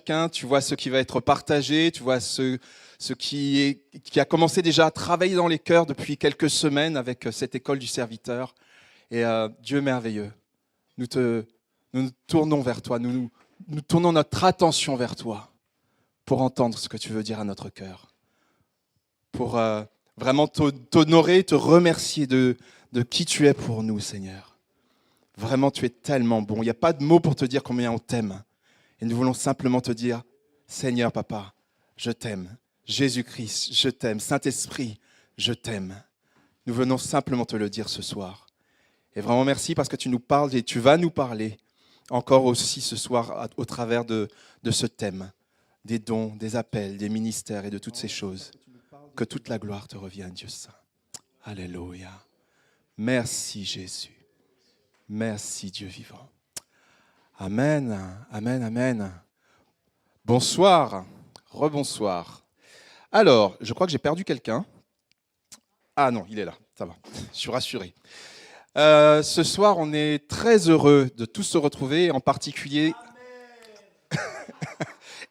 chacun, tu vois ce qui va être partagé, tu vois ce qui a commencé déjà à travailler dans les cœurs depuis quelques semaines avec cette école du serviteur. Et Dieu merveilleux, nous, te, nous nous tournons vers toi, nous tournons notre attention vers toi pour entendre ce que tu veux dire à notre cœur, pour vraiment t'honorer, te remercier de qui tu es pour nous, Seigneur. Vraiment, tu es tellement bon. Il n'y a pas de mots pour te dire combien on t'aime. Et nous voulons simplement te dire, Seigneur, Papa, je t'aime. Jésus-Christ, je t'aime. Saint-Esprit, je t'aime. Nous venons simplement te le dire ce soir. Et vraiment merci parce que tu nous parles et tu vas nous parler encore aussi ce soir au travers de ce thème, des dons, des appels, des ministères et de toutes ces choses. Que toute la gloire te revienne, Dieu Saint. Alléluia. Merci Jésus. Merci Dieu vivant. Amen, amen, amen. Bonsoir, rebonsoir. Alors, je crois que j'ai perdu quelqu'un. Ah non, il est là, ça va, je suis rassuré. Ce soir, on est très heureux de tous se retrouver, en particulier,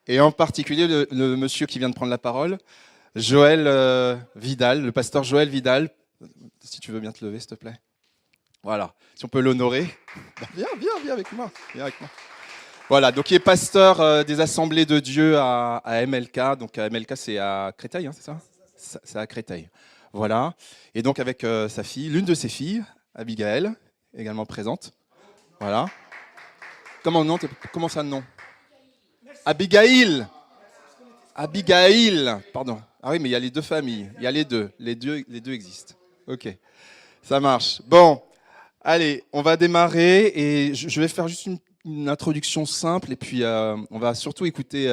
et en particulier le monsieur qui vient de prendre la parole, Joël Vidal, le pasteur Joël Vidal. Si tu veux bien te lever, s'il te plaît. Voilà, si on peut l'honorer. Viens avec moi. Viens avec moi. Voilà, donc il est pasteur des Assemblées de Dieu à MLK. Donc à MLK, c'est à Créteil, hein, c'est ça? C'est à Créteil. Voilà. Et donc avec sa fille, l'une de ses filles, Abigail, également présente. Voilà. Comment ça, le nom? Abigail. Abigail, pardon. Ah oui, mais il y a les deux familles. Il y a les deux. Les deux existent. Ok, ça marche. Bon, allez, on va démarrer et je vais faire juste une introduction simple et puis on va surtout écouter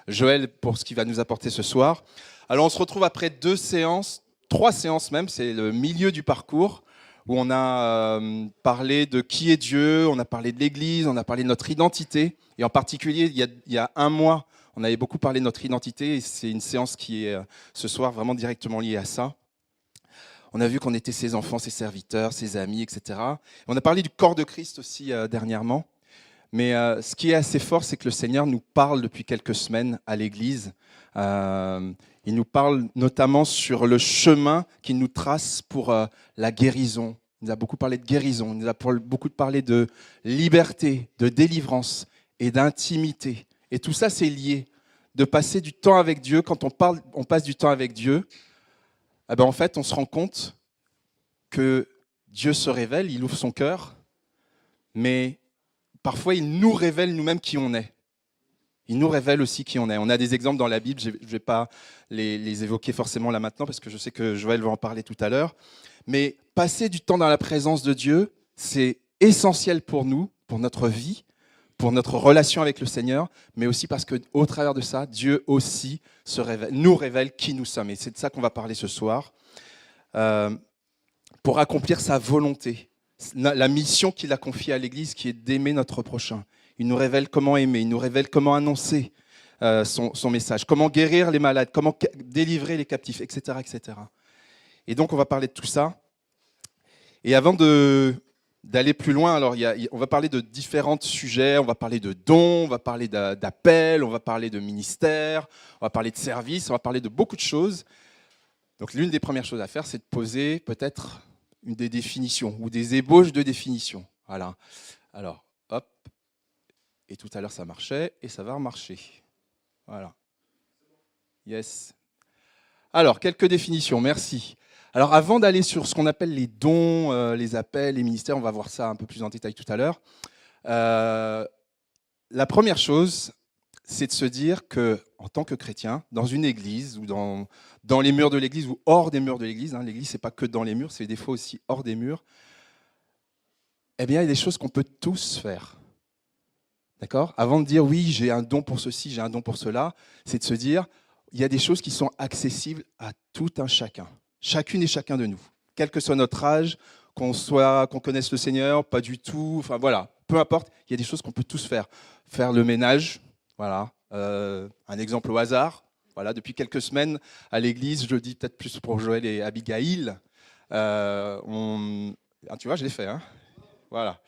Joël pour ce qu'il va nous apporter ce soir. Alors, on se retrouve après 2 séances, 3 séances même, c'est le milieu du parcours où on a parlé de qui est Dieu, on a parlé de l'Église, on a parlé de notre identité et en particulier, il y a un mois, on avait beaucoup parlé de notre identité et c'est une séance qui est ce soir vraiment directement liée à ça. On a vu qu'on était ses enfants, ses serviteurs, ses amis, etc. On a parlé du corps de Christ aussi dernièrement. Mais ce qui est assez fort, c'est que le Seigneur nous parle depuis quelques semaines à l'Église. Il nous parle notamment sur le chemin qu'il nous trace pour la guérison. Il nous a beaucoup parlé de guérison, il nous a beaucoup parlé de liberté, de délivrance et d'intimité. Et tout ça, c'est lié. De passer du temps avec Dieu. Quand on passe du temps avec Dieu, eh ben en fait, on se rend compte que Dieu se révèle, il ouvre son cœur, mais parfois, il nous révèle nous-mêmes qui on est. Il nous révèle aussi qui on est. On a des exemples dans la Bible, je ne vais pas les évoquer forcément là maintenant, parce que je sais que Joël va en parler tout à l'heure. Mais passer du temps dans la présence de Dieu, c'est essentiel pour nous, pour notre vie, pour notre relation avec le Seigneur, mais aussi parce qu'au travers de ça, Dieu aussi nous révèle qui nous sommes. Et c'est de ça qu'on va parler ce soir, pour accomplir sa volonté. La mission qu'il a confiée à l'Église, qui est d'aimer notre prochain. Il nous révèle comment aimer, il nous révèle comment annoncer son message, comment guérir les malades, comment délivrer les captifs, etc., etc. Et donc, on va parler de tout ça. Et avant d'aller plus loin, alors on va parler de différents sujets, on va parler de dons, on va parler d'appels, on va parler de ministères, on va parler de services, on va parler de beaucoup de choses. Donc, l'une des premières choses à faire, c'est de poser peut-être des définitions ou des ébauches de définitions. Voilà. Alors, hop. Et tout à l'heure, ça marchait et ça va remarcher. Voilà. Yes. Alors, quelques définitions, merci. Alors, avant d'aller sur ce qu'on appelle les dons, les appels, les ministères, on va voir ça un peu plus en détail tout à l'heure. La première chose, c'est de se dire que, en tant que chrétien, dans une église ou dans les murs de l'église ou hors des murs de l'église, hein, l'église, c'est pas que dans les murs, c'est des fois aussi hors des murs, eh bien, il y a des choses qu'on peut tous faire. D'accord? Avant de dire, oui, j'ai un don pour ceci, j'ai un don pour cela, c'est de se dire, il y a des choses qui sont accessibles à tout un chacun. Chacune et chacun de nous. Quel que soit notre âge, qu'on connaisse le Seigneur, pas du tout, enfin voilà, peu importe, il y a des choses qu'on peut tous faire. Faire le ménage, voilà, un exemple au hasard. Voilà, depuis quelques semaines à l'église, je le dis peut-être plus pour Joël et Abigail. Tu vois, je l'ai fait, hein, voilà.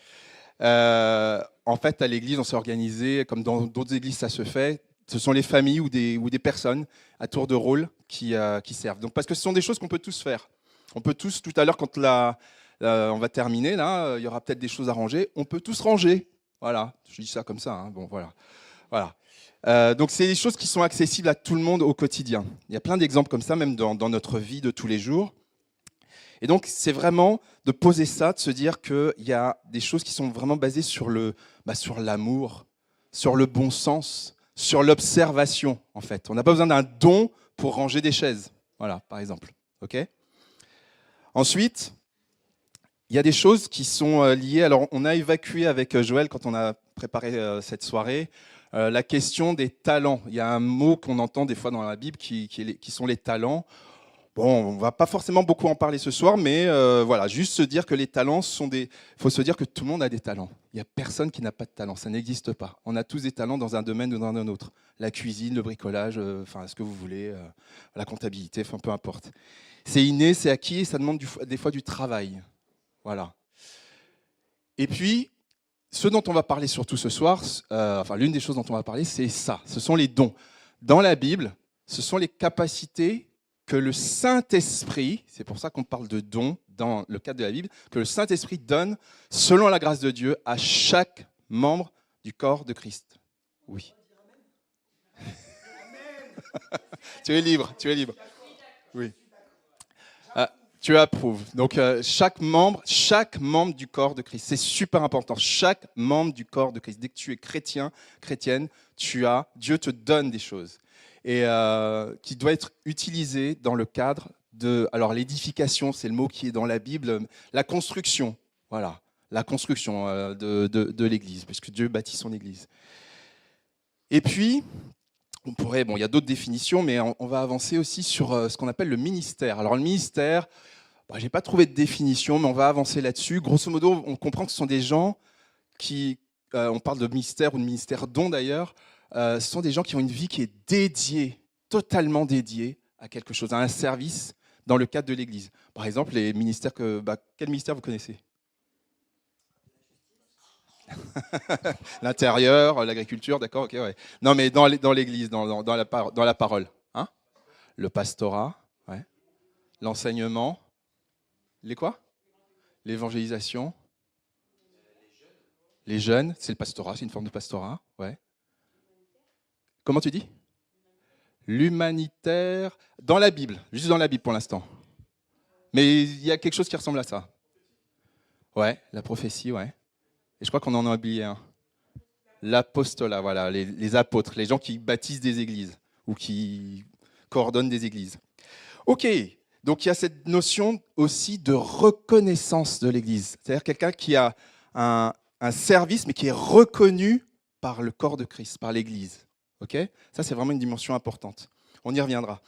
En fait, à l'église, on s'est organisé, comme dans d'autres églises, ça se fait. Ce sont les familles ou des personnes à tour de rôle qui servent. Donc, parce que ce sont des choses qu'on peut tous faire. On peut tous, tout à l'heure, quand on va terminer, là, il y aura peut-être des choses à ranger. On peut tous ranger. Voilà, je dis ça comme ça. Hein. Bon, voilà. Voilà. Donc, c'est des choses qui sont accessibles à tout le monde au quotidien. Il y a plein d'exemples comme ça, même dans notre vie de tous les jours. Et donc, c'est vraiment de poser ça, de se dire qu'il y a des choses qui sont vraiment basées sur l'amour, sur le bon sens, sur l'observation, en fait. On n'a pas besoin d'un don pour ranger des chaises, voilà, par exemple. Ok ? Ensuite, il y a des choses qui sont liées. Alors, on a évacué avec Joël, quand on a préparé cette soirée, la question des talents. Il y a un mot qu'on entend des fois dans la Bible qui sont les talents. Bon, on va pas forcément beaucoup en parler ce soir, mais voilà, juste se dire que les talents sont des... Il faut se dire que tout le monde a des talents. Il n'y a personne qui n'a pas de talent, ça n'existe pas. On a tous des talents dans un domaine ou dans un autre. La cuisine, le bricolage, enfin, ce que vous voulez, la comptabilité, enfin, peu importe. C'est inné, c'est acquis, et ça demande des fois du travail. Voilà. Et puis, ce dont on va parler surtout ce soir, l'une des choses dont on va parler, c'est ça. Ce sont les dons. Dans la Bible, ce sont les capacités que le Saint-Esprit, c'est pour ça qu'on parle de dons dans le cadre de la Bible, que le Saint-Esprit donne, selon la grâce de Dieu, à chaque membre du corps de Christ. Oui. Tu es libre, tu es libre. Oui. Tu approuves. Donc, chaque membre du corps de Christ, c'est super important. Chaque membre du corps de Christ. Dès que tu es chrétien, chrétienne, Dieu te donne des choses. Et qui doit être utilisé dans le cadre de... Alors, l'édification, c'est le mot qui est dans la Bible. La construction, voilà. La construction de l'Église, puisque Dieu bâtit son Église. Et puis... il y a d'autres définitions, mais on va avancer aussi sur ce qu'on appelle le ministère. Alors le ministère, je n'ai pas trouvé de définition, mais on va avancer là-dessus. Grosso modo, on comprend que ce sont des gens qui, on parle de ministère ou de ministère don d'ailleurs, ce sont des gens qui ont une vie qui est dédiée, totalement dédiée à quelque chose, à un service dans le cadre de l'Église. Par exemple, les ministères quel ministère vous connaissez ? L'intérieur, l'agriculture, d'accord, ok, ouais. Non, mais dans l'Église, dans la parole, hein ? Le pastorat, ouais. L'enseignement, les quoi ? L'évangélisation, les jeunes, c'est le pastorat, c'est une forme de pastorat, ouais. Comment tu dis ? L'humanitaire, dans la Bible, juste dans la Bible pour l'instant. Mais il y a quelque chose qui ressemble à ça. Ouais, la prophétie, ouais. Et je crois qu'on en a oublié un. L'apostolat, voilà, les apôtres, les gens qui bâtissent des églises ou qui coordonnent des églises. Ok, donc il y a cette notion aussi de reconnaissance de l'église. C'est-à-dire quelqu'un qui a un service, mais qui est reconnu par le corps de Christ, par l'église. Ok ? Ça, c'est vraiment une dimension importante. On y reviendra.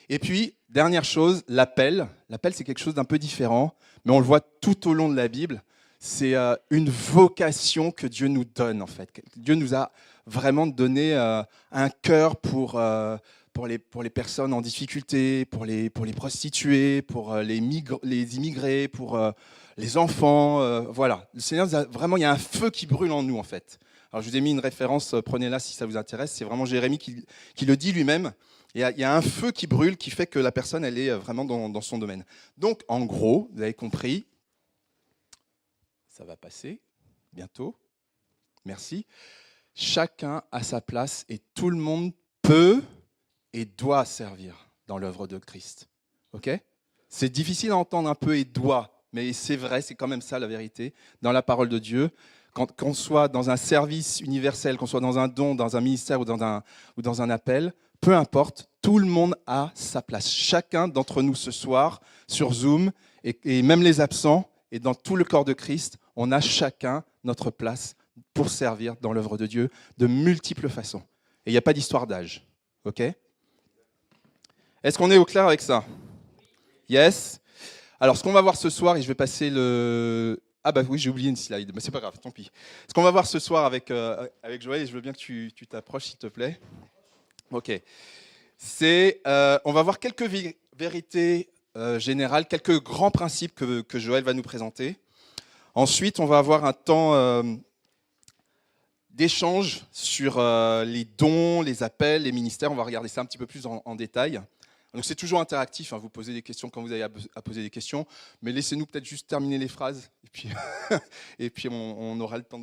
Et puis, dernière chose, l'appel. L'appel, c'est quelque chose d'un peu différent, mais on le voit tout au long de la Bible. C'est une vocation que Dieu nous donne, en fait. Dieu nous a vraiment donné un cœur pour les personnes en difficulté, pour les prostituées, pour les immigrés, pour les enfants. Voilà. Le Seigneur, vraiment, il y a un feu qui brûle en nous, en fait. Alors, je vous ai mis une référence, prenez-la si ça vous intéresse. C'est vraiment Jérémie qui le dit lui-même. Il y a un feu qui brûle qui fait que la personne, elle est vraiment dans son domaine. Donc, en gros, vous avez compris, ça va passer bientôt. Merci. Chacun a sa place et tout le monde peut et doit servir dans l'œuvre de Christ. Ok ? C'est difficile à entendre un peu et doit, mais c'est vrai, c'est quand même ça la vérité. Dans la parole de Dieu, qu'on soit dans un service universel, qu'on soit dans un don, dans un ministère ou dans un appel, peu importe, tout le monde a sa place. Chacun d'entre nous ce soir, sur Zoom, et même les absents, et dans tout le corps de Christ, on a chacun notre place pour servir dans l'œuvre de Dieu de multiples façons. Et il n'y a pas d'histoire d'âge. Ok ? Est-ce qu'on est au clair avec ça ? Yes ? Alors, ce qu'on va voir ce soir, et je vais passer le... Ah bah oui, j'ai oublié une slide, mais c'est pas grave, tant pis. Ce qu'on va voir ce soir avec Joël, et je veux bien que tu t'approches, s'il te plaît. Ok. On va voir quelques vérités générales, quelques grands principes que Joël va nous présenter. Ensuite, on va avoir un temps d'échanges sur les dons, les appels, les ministères. On va regarder ça un petit peu plus en détail. Donc c'est toujours interactif, hein, vous posez des questions quand vous avez à poser des questions, mais laissez-nous peut-être juste terminer les phrases, et puis, et puis on aura le temps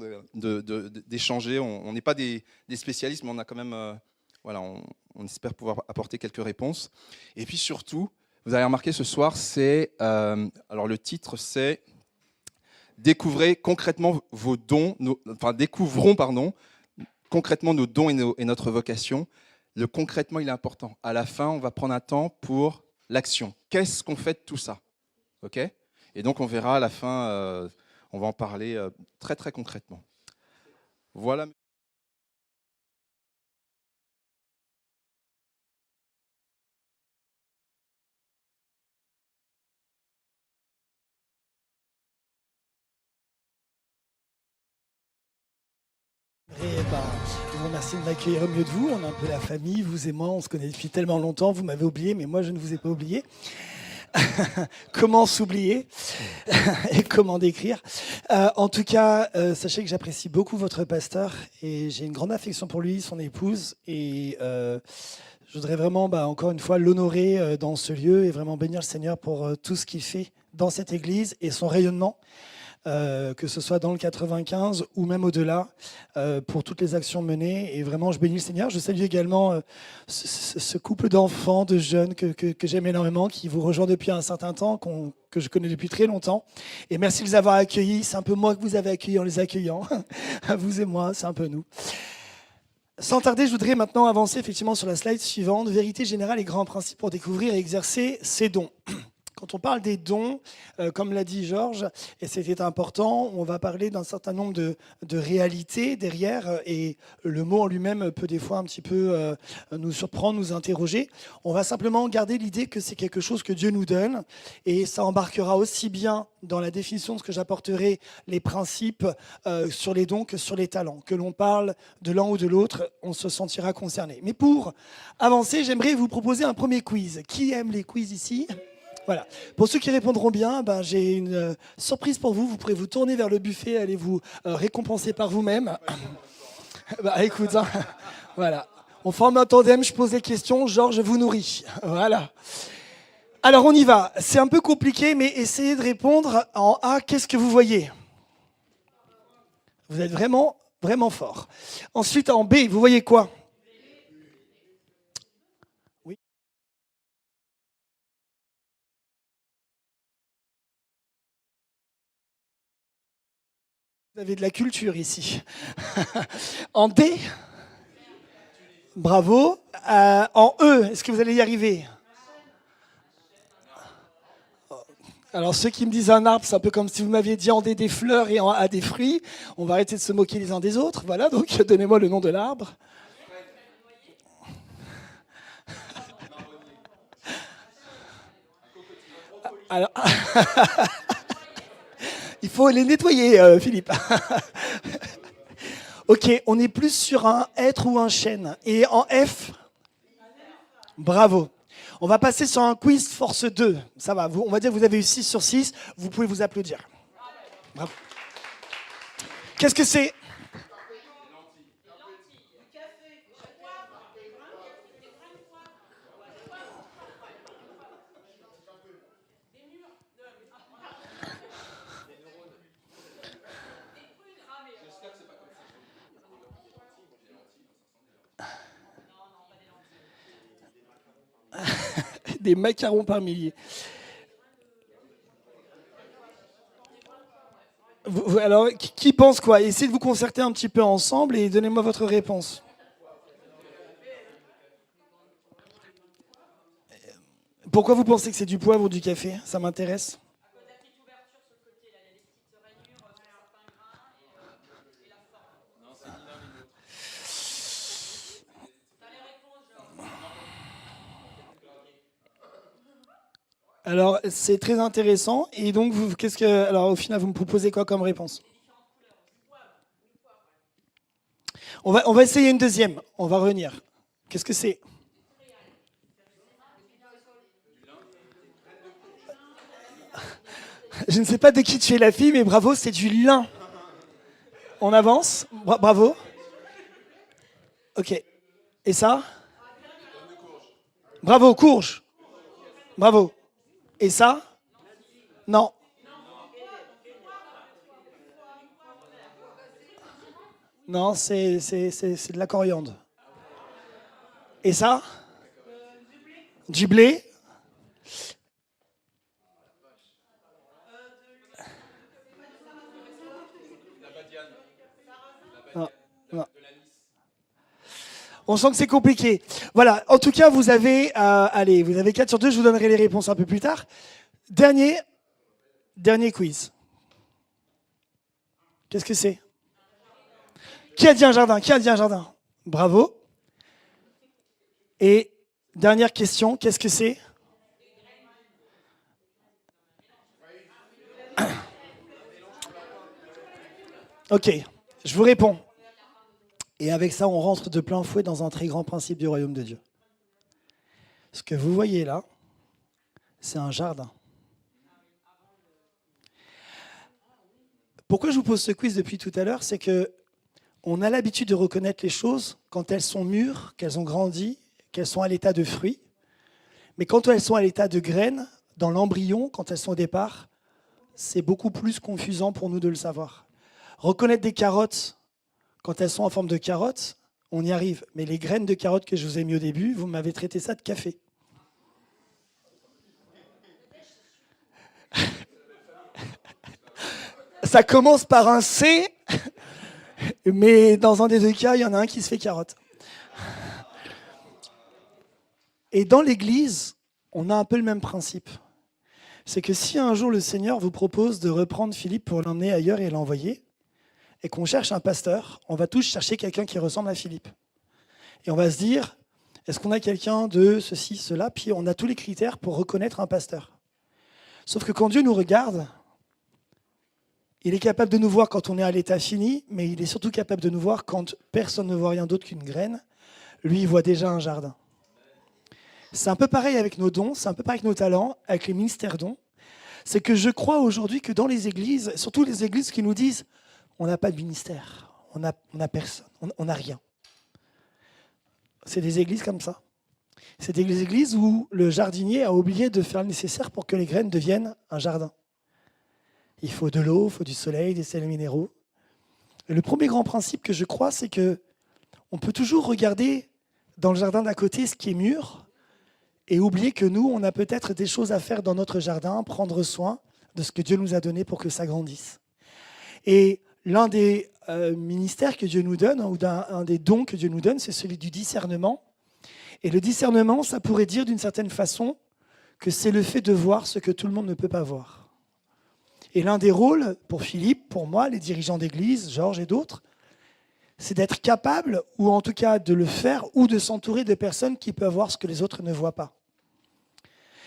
d'échanger. On n'est pas des spécialistes, mais on a quand même, voilà, on espère pouvoir apporter quelques réponses. Et puis surtout, vous avez remarqué ce soir, alors le titre c'est « Découvrez concrètement vos dons », découvrons, concrètement nos dons et notre vocation. Le concrètement, il est important. À la fin, on va prendre un temps pour l'action. Qu'est-ce qu'on fait de tout ça? Ok? Et donc, on verra à la fin, on va en parler très, très concrètement. Voilà. Je vous remercie de m'accueillir au mieux de vous. On est un peu la famille, vous et moi, on se connaît depuis tellement longtemps. Vous m'avez oublié, mais moi, je ne vous ai pas oublié. Comment s'oublier et comment décrire. En tout cas, sachez que j'apprécie beaucoup votre pasteur et j'ai une grande affection pour lui, son épouse. Et je voudrais vraiment, encore une fois, l'honorer dans ce lieu et vraiment bénir le Seigneur pour tout ce qu'il fait dans cette église et son rayonnement. Que ce soit dans le 95 ou même au-delà, pour toutes les actions menées. Et vraiment, je bénis le Seigneur. Je salue également ce couple d'enfants, de jeunes que j'aime énormément, qui vous rejoint depuis un certain temps, que je connais depuis très longtemps. Et merci de les avoir accueillis. C'est un peu moi que vous avez accueillis en les accueillant. Vous et moi, c'est un peu nous. Sans tarder, je voudrais maintenant avancer effectivement sur la slide suivante. Vérité générale et grands principes pour découvrir et exercer ses dons. Quand on parle des dons, comme l'a dit Georges, et c'était important, on va parler d'un certain nombre de réalités derrière, et le mot en lui-même peut des fois un petit peu nous surprendre, nous interroger. On va simplement garder l'idée que c'est quelque chose que Dieu nous donne, et ça embarquera aussi bien dans la définition de ce que j'apporterai, les principes sur les dons que sur les talents. Que l'on parle de l'un ou de l'autre, on se sentira concerné. Mais pour avancer, j'aimerais vous proposer un premier quiz. Qui aime les quiz ici ? Voilà. Pour ceux qui répondront bien, j'ai une surprise pour vous. Vous pourrez vous tourner vers le buffet, allez vous récompenser par vous-même. Écoute, hein, voilà. On forme un tandem, je pose des questions, Georges vous nourrit. Voilà. Alors on y va. C'est un peu compliqué, mais essayez de répondre en A. Qu'est-ce que vous voyez? Vous êtes vraiment, vraiment fort. Ensuite, en B, vous voyez quoi? Vous avez de la culture ici. En D, bravo. En E, est-ce que vous allez y arriver? Alors ceux qui me disent un arbre, c'est un peu comme si vous m'aviez dit en D des fleurs et en A des fruits. On va arrêter de se moquer les uns des autres. Voilà, donc donnez-moi le nom de l'arbre. Alors... Il faut les nettoyer, Philippe. Ok, on est plus sur un être ou un chêne. Et en F, bravo. On va passer sur un quiz force 2. Ça va, on va dire que vous avez eu 6 sur 6. Vous pouvez vous applaudir. Bravo. Qu'est-ce que c'est ? Des macarons par milliers. Alors, qui pense quoi? Essayez de vous concerter un petit peu ensemble et donnez-moi votre réponse. Pourquoi vous pensez que c'est du poivre ou du café? Ça m'intéresse. Alors, c'est très intéressant. Et donc, alors, au final, vous me proposez quoi comme réponse? On va essayer une deuxième. On va revenir. Qu'est-ce que c'est? Je ne sais pas de qui tu es la fille, mais bravo, c'est du lin. On avance. Bravo. Ok. Et ça? Bravo, courge. Bravo. Et ça? Non. Non, c'est de la coriandre. Et ça? Du blé? Non, non. On sent que c'est compliqué. Voilà. En tout cas, vous avez, allez, vous avez 4 sur 2. Je vous donnerai les réponses un peu plus tard. Dernier quiz. Qu'est-ce que c'est? Qui a dit un jardin? Qui a dit un jardin? Bravo. Et dernière question, qu'est-ce que c'est? Ok, je vous réponds. Et avec ça, on rentre de plein fouet dans un très grand principe du royaume de Dieu. Ce que vous voyez là, c'est un jardin. Pourquoi je vous pose ce quiz depuis tout à l'heure? C'est que on a l'habitude de reconnaître les choses quand elles sont mûres, qu'elles ont grandi, qu'elles sont à l'état de fruits. Mais quand elles sont à l'état de graines, dans l'embryon, quand elles sont au départ, c'est beaucoup plus confusant pour nous de le savoir. Reconnaître des carottes, quand elles sont en forme de carottes, on y arrive. Mais les graines de carottes que je vous ai mis au début, vous m'avez traité ça de café. Ça commence par un C, mais dans un des deux cas, il y en a un qui se fait carotte. Et dans l'Église, on a un peu le même principe. C'est que si un jour le Seigneur vous propose de reprendre Philippe pour l'emmener ailleurs et l'envoyer, et qu'on cherche un pasteur, on va tous chercher quelqu'un qui ressemble à Philippe. Et on va se dire, est-ce qu'on a quelqu'un de ceci, cela? Puis on a tous les critères pour reconnaître un pasteur. Sauf que quand Dieu nous regarde, il est capable de nous voir quand on est à l'état fini, mais il est surtout capable de nous voir quand personne ne voit rien d'autre qu'une graine. Lui, il voit déjà un jardin. C'est un peu pareil avec nos dons, c'est un peu pareil avec nos talents, avec les ministères dons. C'est que je crois aujourd'hui que dans les églises, surtout les églises qui nous disent on n'a pas de ministère, on n'a personne, on n'a rien. C'est des églises comme ça. C'est des églises où le jardinier a oublié de faire le nécessaire pour que les graines deviennent un jardin. Il faut de l'eau, il faut du soleil, des sels minéraux. Et le premier grand principe que je crois, c'est que on peut toujours regarder dans le jardin d'à côté ce qui est mûr et oublier que nous, on a peut-être des choses à faire dans notre jardin, prendre soin de ce que Dieu nous a donné pour que ça grandisse. Et l'un des ministères que Dieu nous donne, ou un des dons que Dieu nous donne, c'est celui du discernement. Et le discernement, ça pourrait dire d'une certaine façon que c'est le fait de voir ce que tout le monde ne peut pas voir. Et l'un des rôles, pour Philippe, pour moi, les dirigeants d'église, Georges et d'autres, c'est d'être capable, ou en tout cas de le faire, ou de s'entourer de personnes qui peuvent voir ce que les autres ne voient pas.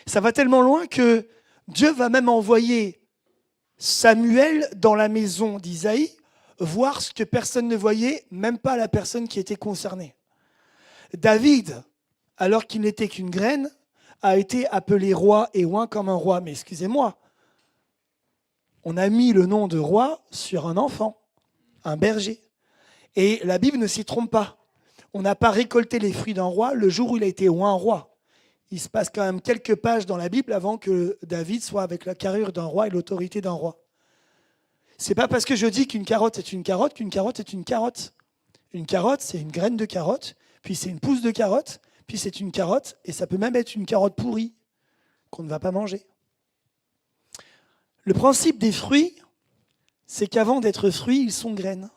Ça va tellement loin que Dieu va même envoyer Samuel dans la maison d'Isaïe, voir ce que personne ne voyait, même pas la personne qui était concernée. David, alors qu'il n'était qu'une graine, a été appelé roi et oint comme un roi. Mais excusez-moi, on a mis le nom de roi sur un enfant, un berger. Et la Bible ne s'y trompe pas. On n'a pas récolté les fruits d'un roi le jour où il a été oint roi. Il se passe quand même quelques pages dans la Bible avant que David soit avec la carrure d'un roi et l'autorité d'un roi. C'est pas parce que je dis qu'une carotte est une carotte qu'une carotte est une carotte. Une carotte, c'est une graine de carotte, puis c'est une pousse de carotte, puis c'est une carotte, et ça peut même être une carotte pourrie qu'on ne va pas manger. Le principe des fruits, c'est qu'avant d'être fruits, ils sont graines.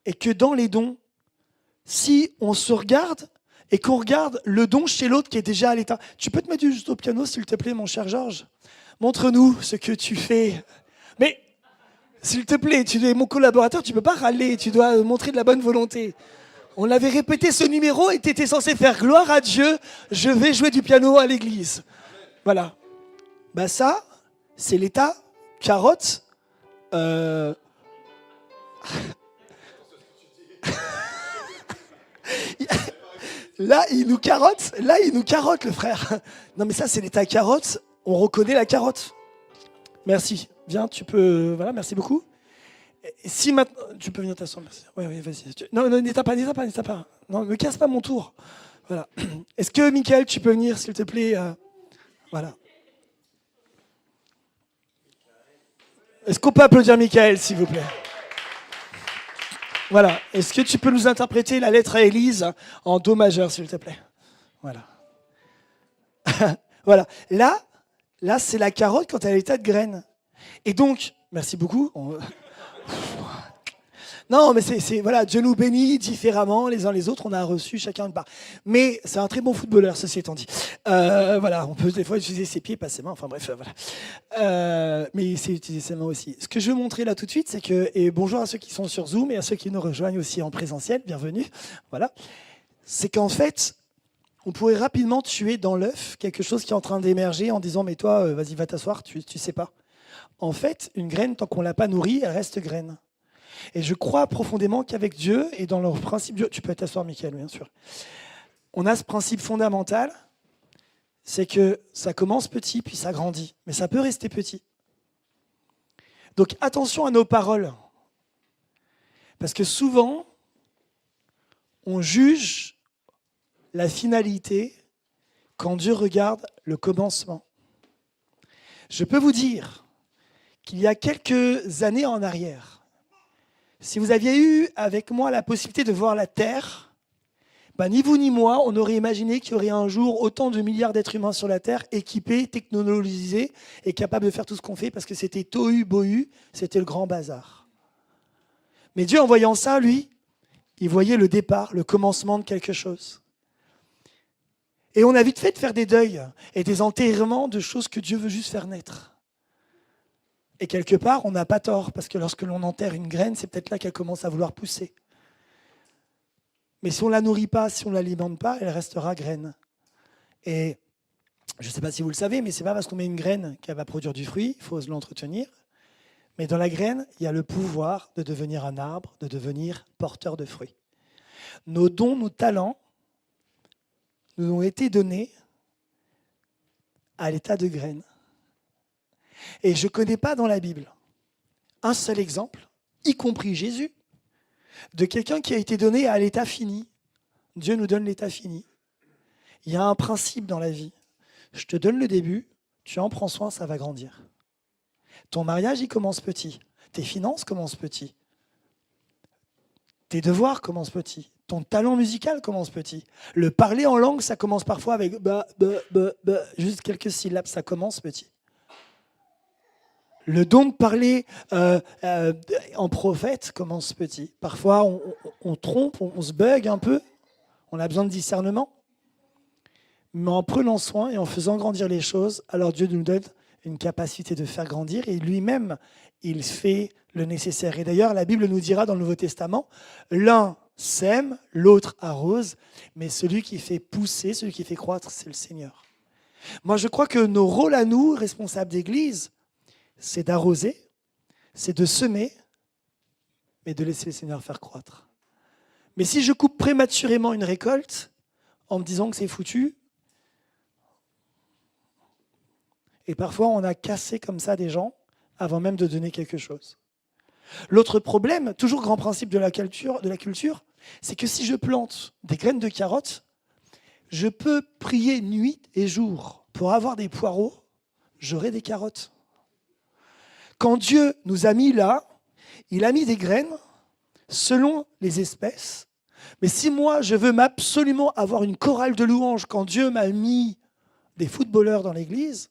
Et que dans les dons, si on se regarde et qu'on regarde le don chez l'autre qui est déjà à l'état. Tu peux te mettre juste au piano, s'il te plaît, mon cher Georges? Montre-nous ce que tu fais. Mais, s'il te plaît, tu es mon collaborateur, tu ne peux pas râler, tu dois montrer de la bonne volonté. On avait répété ce numéro et tu étais censé faire gloire à Dieu, je vais jouer du piano à l'église. Voilà. Bah ça, c'est l'état carotte. Là, il nous carotte, le frère. Non, mais ça, c'est l'état carotte. On reconnaît la carotte. Merci. Viens, tu peux... Voilà, merci beaucoup. Et si maintenant, tu peux venir t'asseoir, merci. Oui, oui, vas-y. Non, non, n'éteins pas, n'éteins pas, n'éteins pas. Non, me casse pas mon tour. Voilà. Est-ce que, Michael, tu peux venir, s'il te plaît Voilà. Est-ce qu'on peut applaudir Michael, s'il vous plaît? Voilà. Est-ce que tu peux nous interpréter la lettre à Élise en Do majeur, s'il te plaît? Voilà. Voilà. Là, c'est la carotte quand elle est à l'état de graine. Et donc, merci beaucoup. Non, mais voilà, Dieu nous bénit différemment les uns les autres. On a reçu chacun une part. Mais c'est un très bon footballeur, ceci étant dit. Voilà, on peut des fois utiliser ses pieds, pas ses mains. Enfin bref, voilà. Mais il sait utiliser ses mains aussi. Ce que je veux montrer là tout de suite, c'est que, et bonjour à ceux qui sont sur Zoom et à ceux qui nous rejoignent aussi en présentiel, bienvenue. Voilà, c'est qu'en fait, on pourrait rapidement tuer dans l'œuf quelque chose qui est en train d'émerger en disant mais toi, vas-y, va t'asseoir, tu sais pas. En fait, une graine, tant qu'on l'a pas nourrie, elle reste graine. Et je crois profondément qu'avec Dieu et dans leur principe, tu peux t'asseoir, Michael, bien sûr. On a ce principe fondamental, c'est que ça commence petit, puis ça grandit. Mais ça peut rester petit. Donc attention à nos paroles. Parce que souvent, on juge la finalité quand Dieu regarde le commencement. Je peux vous dire qu'il y a quelques années en arrière, si vous aviez eu avec moi la possibilité de voir la Terre, ni vous ni moi, on aurait imaginé qu'il y aurait un jour autant de milliards d'êtres humains sur la Terre, équipés, technologisés et capables de faire tout ce qu'on fait, parce que c'était tohu bohu, c'était le grand bazar. Mais Dieu, en voyant ça, lui, il voyait le départ, le commencement de quelque chose. Et on a vite fait de faire des deuils et des enterrements de choses que Dieu veut juste faire naître. Et quelque part, on n'a pas tort, parce que lorsque l'on enterre une graine, c'est peut-être là qu'elle commence à vouloir pousser. Mais si on ne la nourrit pas, si on ne l'alimente pas, elle restera graine. Et je ne sais pas si vous le savez, mais ce n'est pas parce qu'on met une graine qu'elle va produire du fruit, il faut l'entretenir. Mais dans la graine, il y a le pouvoir de devenir un arbre, de devenir porteur de fruits. Nos dons, nos talents nous ont été donnés à l'état de graine. Et je ne connais pas dans la Bible un seul exemple, y compris Jésus, de quelqu'un qui a été donné à l'état fini. Dieu nous donne l'état fini. Il y a un principe dans la vie. Je te donne le début, tu en prends soin, ça va grandir. Ton mariage, il commence petit. Tes finances commencent petit. Tes devoirs commencent petit. Ton talent musical commence petit. Le parler en langue, ça commence parfois avec juste quelques syllabes, ça commence petit. Le don de parler en prophète commence petit. Parfois, on trompe, on se bug un peu. On a besoin de discernement. Mais en prenant soin et en faisant grandir les choses, alors Dieu nous donne une capacité de faire grandir. Et lui-même, il fait le nécessaire. Et d'ailleurs, la Bible nous dira dans le Nouveau Testament, l'un sème, l'autre arrose, mais celui qui fait pousser, celui qui fait croître, c'est le Seigneur. Moi, je crois que nos rôles à nous, responsables d'Église, c'est d'arroser, c'est de semer, mais de laisser le Seigneur faire croître. Mais si je coupe prématurément une récolte, en me disant que c'est foutu, et parfois on a cassé comme ça des gens avant même de donner quelque chose. L'autre problème, toujours grand principe de la culture, c'est que si je plante des graines de carottes, je peux prier nuit et jour pour avoir des poireaux, j'aurai des carottes. Quand Dieu nous a mis là, il a mis des graines selon les espèces. Mais si moi, je veux absolument avoir une chorale de louanges quand Dieu m'a mis des footballeurs dans l'église,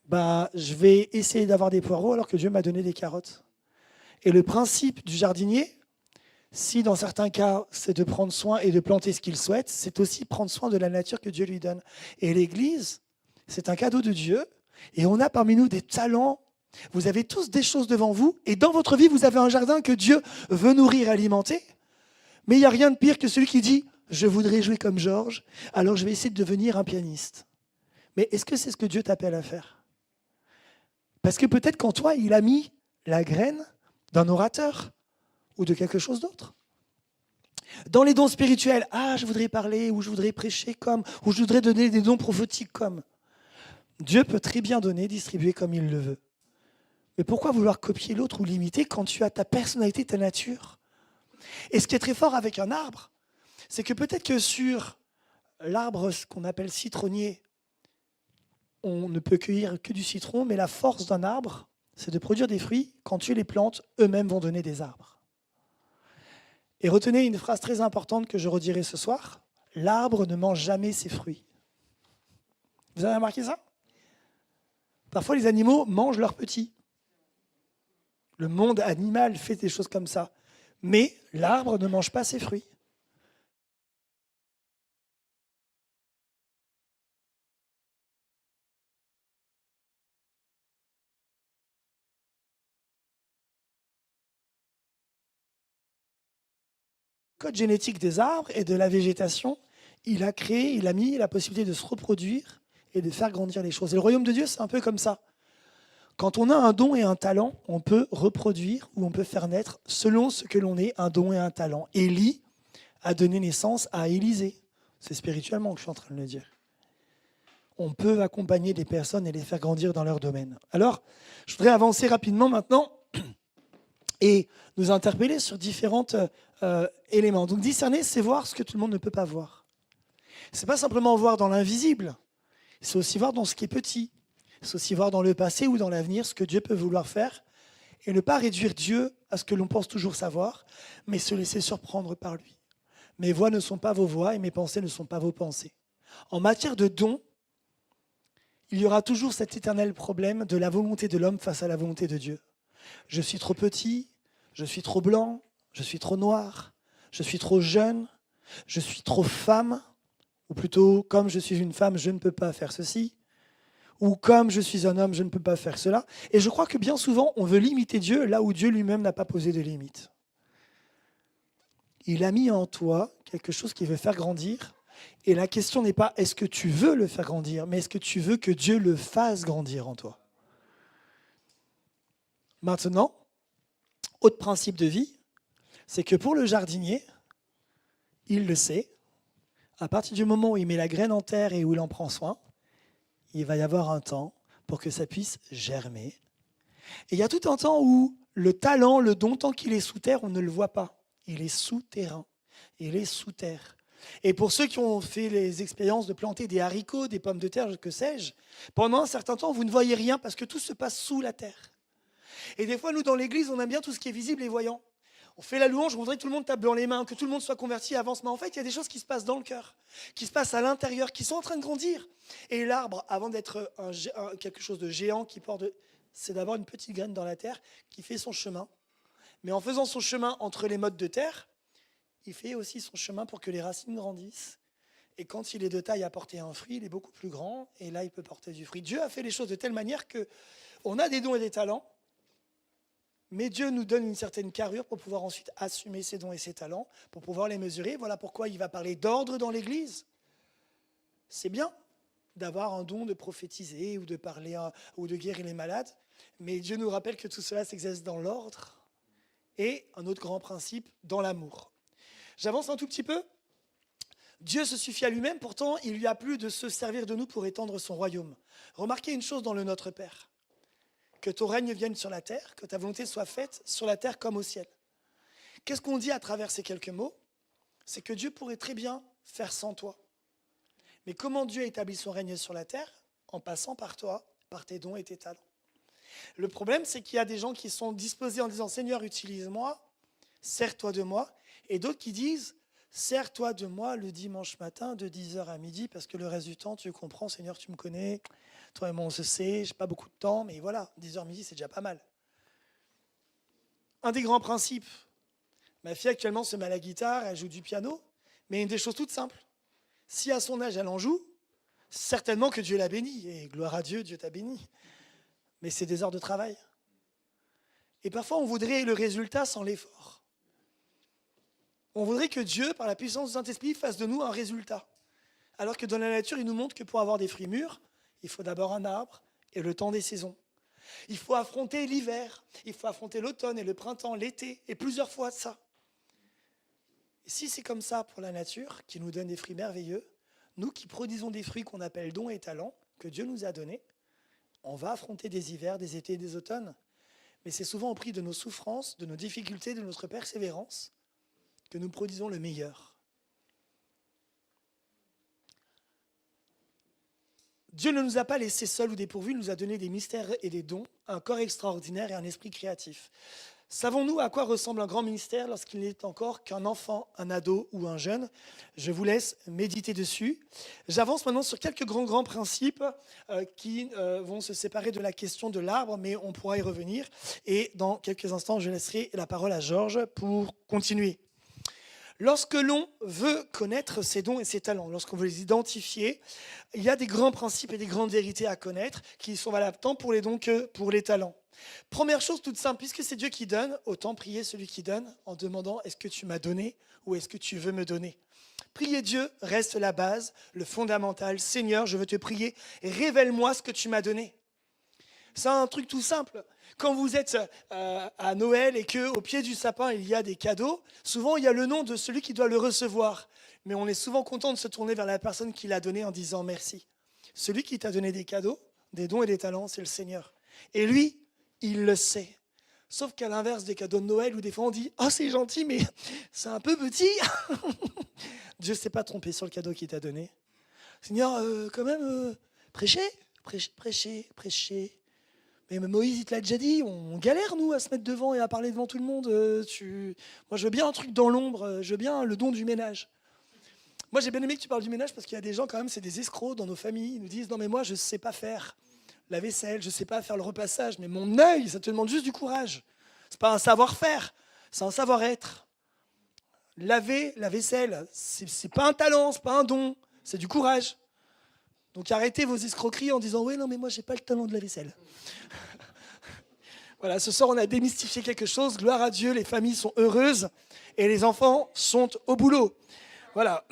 je vais essayer d'avoir des poireaux alors que Dieu m'a donné des carottes. Et le principe du jardinier, si dans certains cas, c'est de prendre soin et de planter ce qu'il souhaite, c'est aussi prendre soin de la nature que Dieu lui donne. Et l'église, c'est un cadeau de Dieu. Et on a parmi nous des talents. Vous avez tous des choses devant vous. Et dans votre vie, vous avez un jardin que Dieu veut nourrir et alimenter. Mais il n'y a rien de pire que celui qui dit « Je voudrais jouer comme Georges, alors je vais essayer de devenir un pianiste. » Mais est-ce que c'est ce que Dieu t'appelle à faire? Parce que peut-être qu'en toi, il a mis la graine d'un orateur ou de quelque chose d'autre. Dans les dons spirituels, je voudrais parler, ou je voudrais prêcher comme, ou je voudrais donner des dons prophétiques comme. Dieu peut très bien donner, distribuer comme il le veut. Mais pourquoi vouloir copier l'autre ou l'imiter quand tu as ta personnalité, ta nature? Et ce qui est très fort avec un arbre, c'est que peut-être que sur l'arbre ce qu'on appelle citronnier, on ne peut cueillir que du citron, mais la force d'un arbre, c'est de produire des fruits. Quand tu les plantes, eux-mêmes vont donner des arbres. Et retenez une phrase très importante que je redirai ce soir. L'arbre ne mange jamais ses fruits. Vous avez remarqué ça? Parfois, les animaux mangent leurs petits. Le monde animal fait des choses comme ça. Mais l'arbre ne mange pas ses fruits. Le code génétique des arbres et de la végétation, il a mis la possibilité de se reproduire et de faire grandir les choses. Et le royaume de Dieu, c'est un peu comme ça. Quand on a un don et un talent, on peut reproduire ou on peut faire naître, selon ce que l'on est, un don et un talent. Élie a donné naissance à Élisée. C'est spirituellement que je suis en train de le dire. On peut accompagner des personnes et les faire grandir dans leur domaine. Alors, je voudrais avancer rapidement maintenant et nous interpeller sur différents éléments. Donc discerner, c'est voir ce que tout le monde ne peut pas voir. C'est pas simplement voir dans l'invisible, c'est aussi voir dans ce qui est petit. C'est aussi voir dans le passé ou dans l'avenir ce que Dieu peut vouloir faire et ne pas réduire Dieu à ce que l'on pense toujours savoir, mais se laisser surprendre par lui. Mes voix ne sont pas vos voix et mes pensées ne sont pas vos pensées. En matière de dons, il y aura toujours cet éternel problème de la volonté de l'homme face à la volonté de Dieu. Je suis trop petit, je suis trop blanc, je suis trop noir, je suis trop jeune, je suis trop femme, ou plutôt, comme je suis une femme, je ne peux pas faire ceci, ou comme je suis un homme, je ne peux pas faire cela. Et je crois que bien souvent, on veut limiter Dieu là où Dieu lui-même n'a pas posé de limite. Il a mis en toi quelque chose qui veut faire grandir, et la question n'est pas est-ce que tu veux le faire grandir, mais est-ce que tu veux que Dieu le fasse grandir en toi. Maintenant, autre principe de vie, c'est que pour le jardinier, il le sait, à partir du moment où il met la graine en terre et où il en prend soin, il va y avoir un temps pour que ça puisse germer. Et il y a tout un temps où le talent, le don, tant qu'il est sous terre, on ne le voit pas. Il est souterrain, il est sous terre. Et pour ceux qui ont fait les expériences de planter des haricots, des pommes de terre, que sais-je, pendant un certain temps, vous ne voyez rien parce que tout se passe sous la terre. Et des fois, nous, dans l'église, on aime bien tout ce qui est visible et voyant. On fait la louange, on voudrait que tout le monde tape dans les mains, que tout le monde soit converti, avance. Mais en fait, il y a des choses qui se passent dans le cœur, qui se passent à l'intérieur, qui sont en train de grandir. Et l'arbre, avant d'être quelque chose de géant qui porte, c'est d'abord une petite graine dans la terre qui fait son chemin. Mais en faisant son chemin entre les mottes de terre, il fait aussi son chemin pour que les racines grandissent. Et quand il est de taille à porter un fruit, il est beaucoup plus grand. Et là, il peut porter du fruit. Dieu a fait les choses de telle manière qu'on a des dons et des talents. Mais Dieu nous donne une certaine carrure pour pouvoir ensuite assumer ses dons et ses talents, pour pouvoir les mesurer. Voilà pourquoi il va parler d'ordre dans l'Église. C'est bien d'avoir un don de prophétiser ou de parler ou de guérir les malades, mais Dieu nous rappelle que tout cela s'exerce dans l'ordre et un autre grand principe, dans l'amour. J'avance un tout petit peu. Dieu se suffit à lui-même, pourtant il lui a plu de se servir de nous pour étendre son royaume. Remarquez une chose dans le Notre Père. Que ton règne vienne sur la terre, que ta volonté soit faite sur la terre comme au ciel. Qu'est-ce qu'on dit à travers ces quelques mots? C'est que Dieu pourrait très bien faire sans toi. Mais comment Dieu établit son règne sur la terre? En passant par toi, par tes dons et tes talents. Le problème, c'est qu'il y a des gens qui sont disposés en disant « Seigneur, utilise-moi, sers-toi de moi », et d'autres qui disent « Sers-toi de moi le dimanche matin de 10h à midi, parce que le reste du temps, tu comprends, Seigneur, tu me connais, toi et moi, on se sait, je n'ai pas beaucoup de temps, mais voilà, 10h midi, c'est déjà pas mal. » Un des grands principes, ma fille actuellement se met à la guitare, elle joue du piano, mais une des choses toutes simples. Si à son âge, elle en joue, certainement que Dieu l'a bénie, et gloire à Dieu, Dieu t'a béni. Mais c'est des heures de travail. Et parfois, on voudrait le résultat sans l'effort. On voudrait que Dieu, par la puissance du Saint-Esprit, fasse de nous un résultat. Alors que dans la nature, il nous montre que pour avoir des fruits mûrs, il faut d'abord un arbre et le temps des saisons. Il faut affronter l'hiver, il faut affronter l'automne et le printemps, l'été, et plusieurs fois ça. Et si c'est comme ça pour la nature, qui nous donne des fruits merveilleux, nous qui produisons des fruits qu'on appelle dons et talents, que Dieu nous a donnés, on va affronter des hivers, des étés et des automnes. mais c'est souvent au prix de nos souffrances, de nos difficultés, de notre persévérance, que nous produisons le meilleur. Dieu ne nous a pas laissés seuls ou dépourvus, il nous a donné des mystères et des dons, un corps extraordinaire et un esprit créatif. Savons-nous à quoi ressemble un grand ministère lorsqu'il n'est encore qu'un enfant, un ado ou un jeune? Je vous laisse méditer dessus. J'avance maintenant sur quelques grands principes qui vont se séparer de la question de l'arbre, mais on pourra y revenir. Et dans quelques instants, je laisserai la parole à Georges pour continuer. Lorsque l'on veut connaître ses dons et ses talents, lorsqu'on veut les identifier, il y a des grands principes et des grandes vérités à connaître qui sont valables tant pour les dons que pour les talents. Première chose toute simple, puisque c'est Dieu qui donne, autant prier celui qui donne en demandant est-ce que tu m'as donné ou est-ce que tu veux me donner. Prier Dieu reste la base, le fondamental. Seigneur, je veux te prier, révèle-moi ce que tu m'as donné. C'est un truc tout simple. Quand vous êtes à Noël et qu'au pied du sapin, il y a des cadeaux, souvent il y a le nom de celui qui doit le recevoir. Mais on est souvent content de se tourner vers la personne qui l'a donné en disant merci. Celui qui t'a donné des cadeaux, des dons et des talents, c'est le Seigneur. Et lui, il le sait. Sauf qu'à l'inverse des cadeaux de Noël, où des fois on dit « Oh, c'est gentil, mais c'est un peu petit !» Dieu ne s'est pas trompé sur le cadeau qu'il t'a donné. Seigneur, quand même, prêchez. Mais Moïse, il te l'a déjà dit, on galère, nous, à se mettre devant et à parler devant tout le monde. Moi, je veux bien un truc dans l'ombre, je veux bien le don du ménage. Moi, j'ai bien aimé que tu parles du ménage parce qu'il y a des gens, quand même, c'est des escrocs dans nos familles. Ils nous disent, non, mais moi, je ne sais pas faire la vaisselle, je ne sais pas faire le repassage, mais mon œil, ça te demande juste du courage. Ce n'est pas un savoir-faire, c'est un savoir-être. Laver la vaisselle, ce n'est pas un talent, ce n'est pas un don, c'est du courage. Donc arrêtez vos escroqueries en disant « Oui, non, mais moi, je n'ai pas le talent de la vaisselle. » Voilà, ce soir, on a démystifié quelque chose. Gloire à Dieu, les familles sont heureuses et les enfants sont au boulot. Voilà.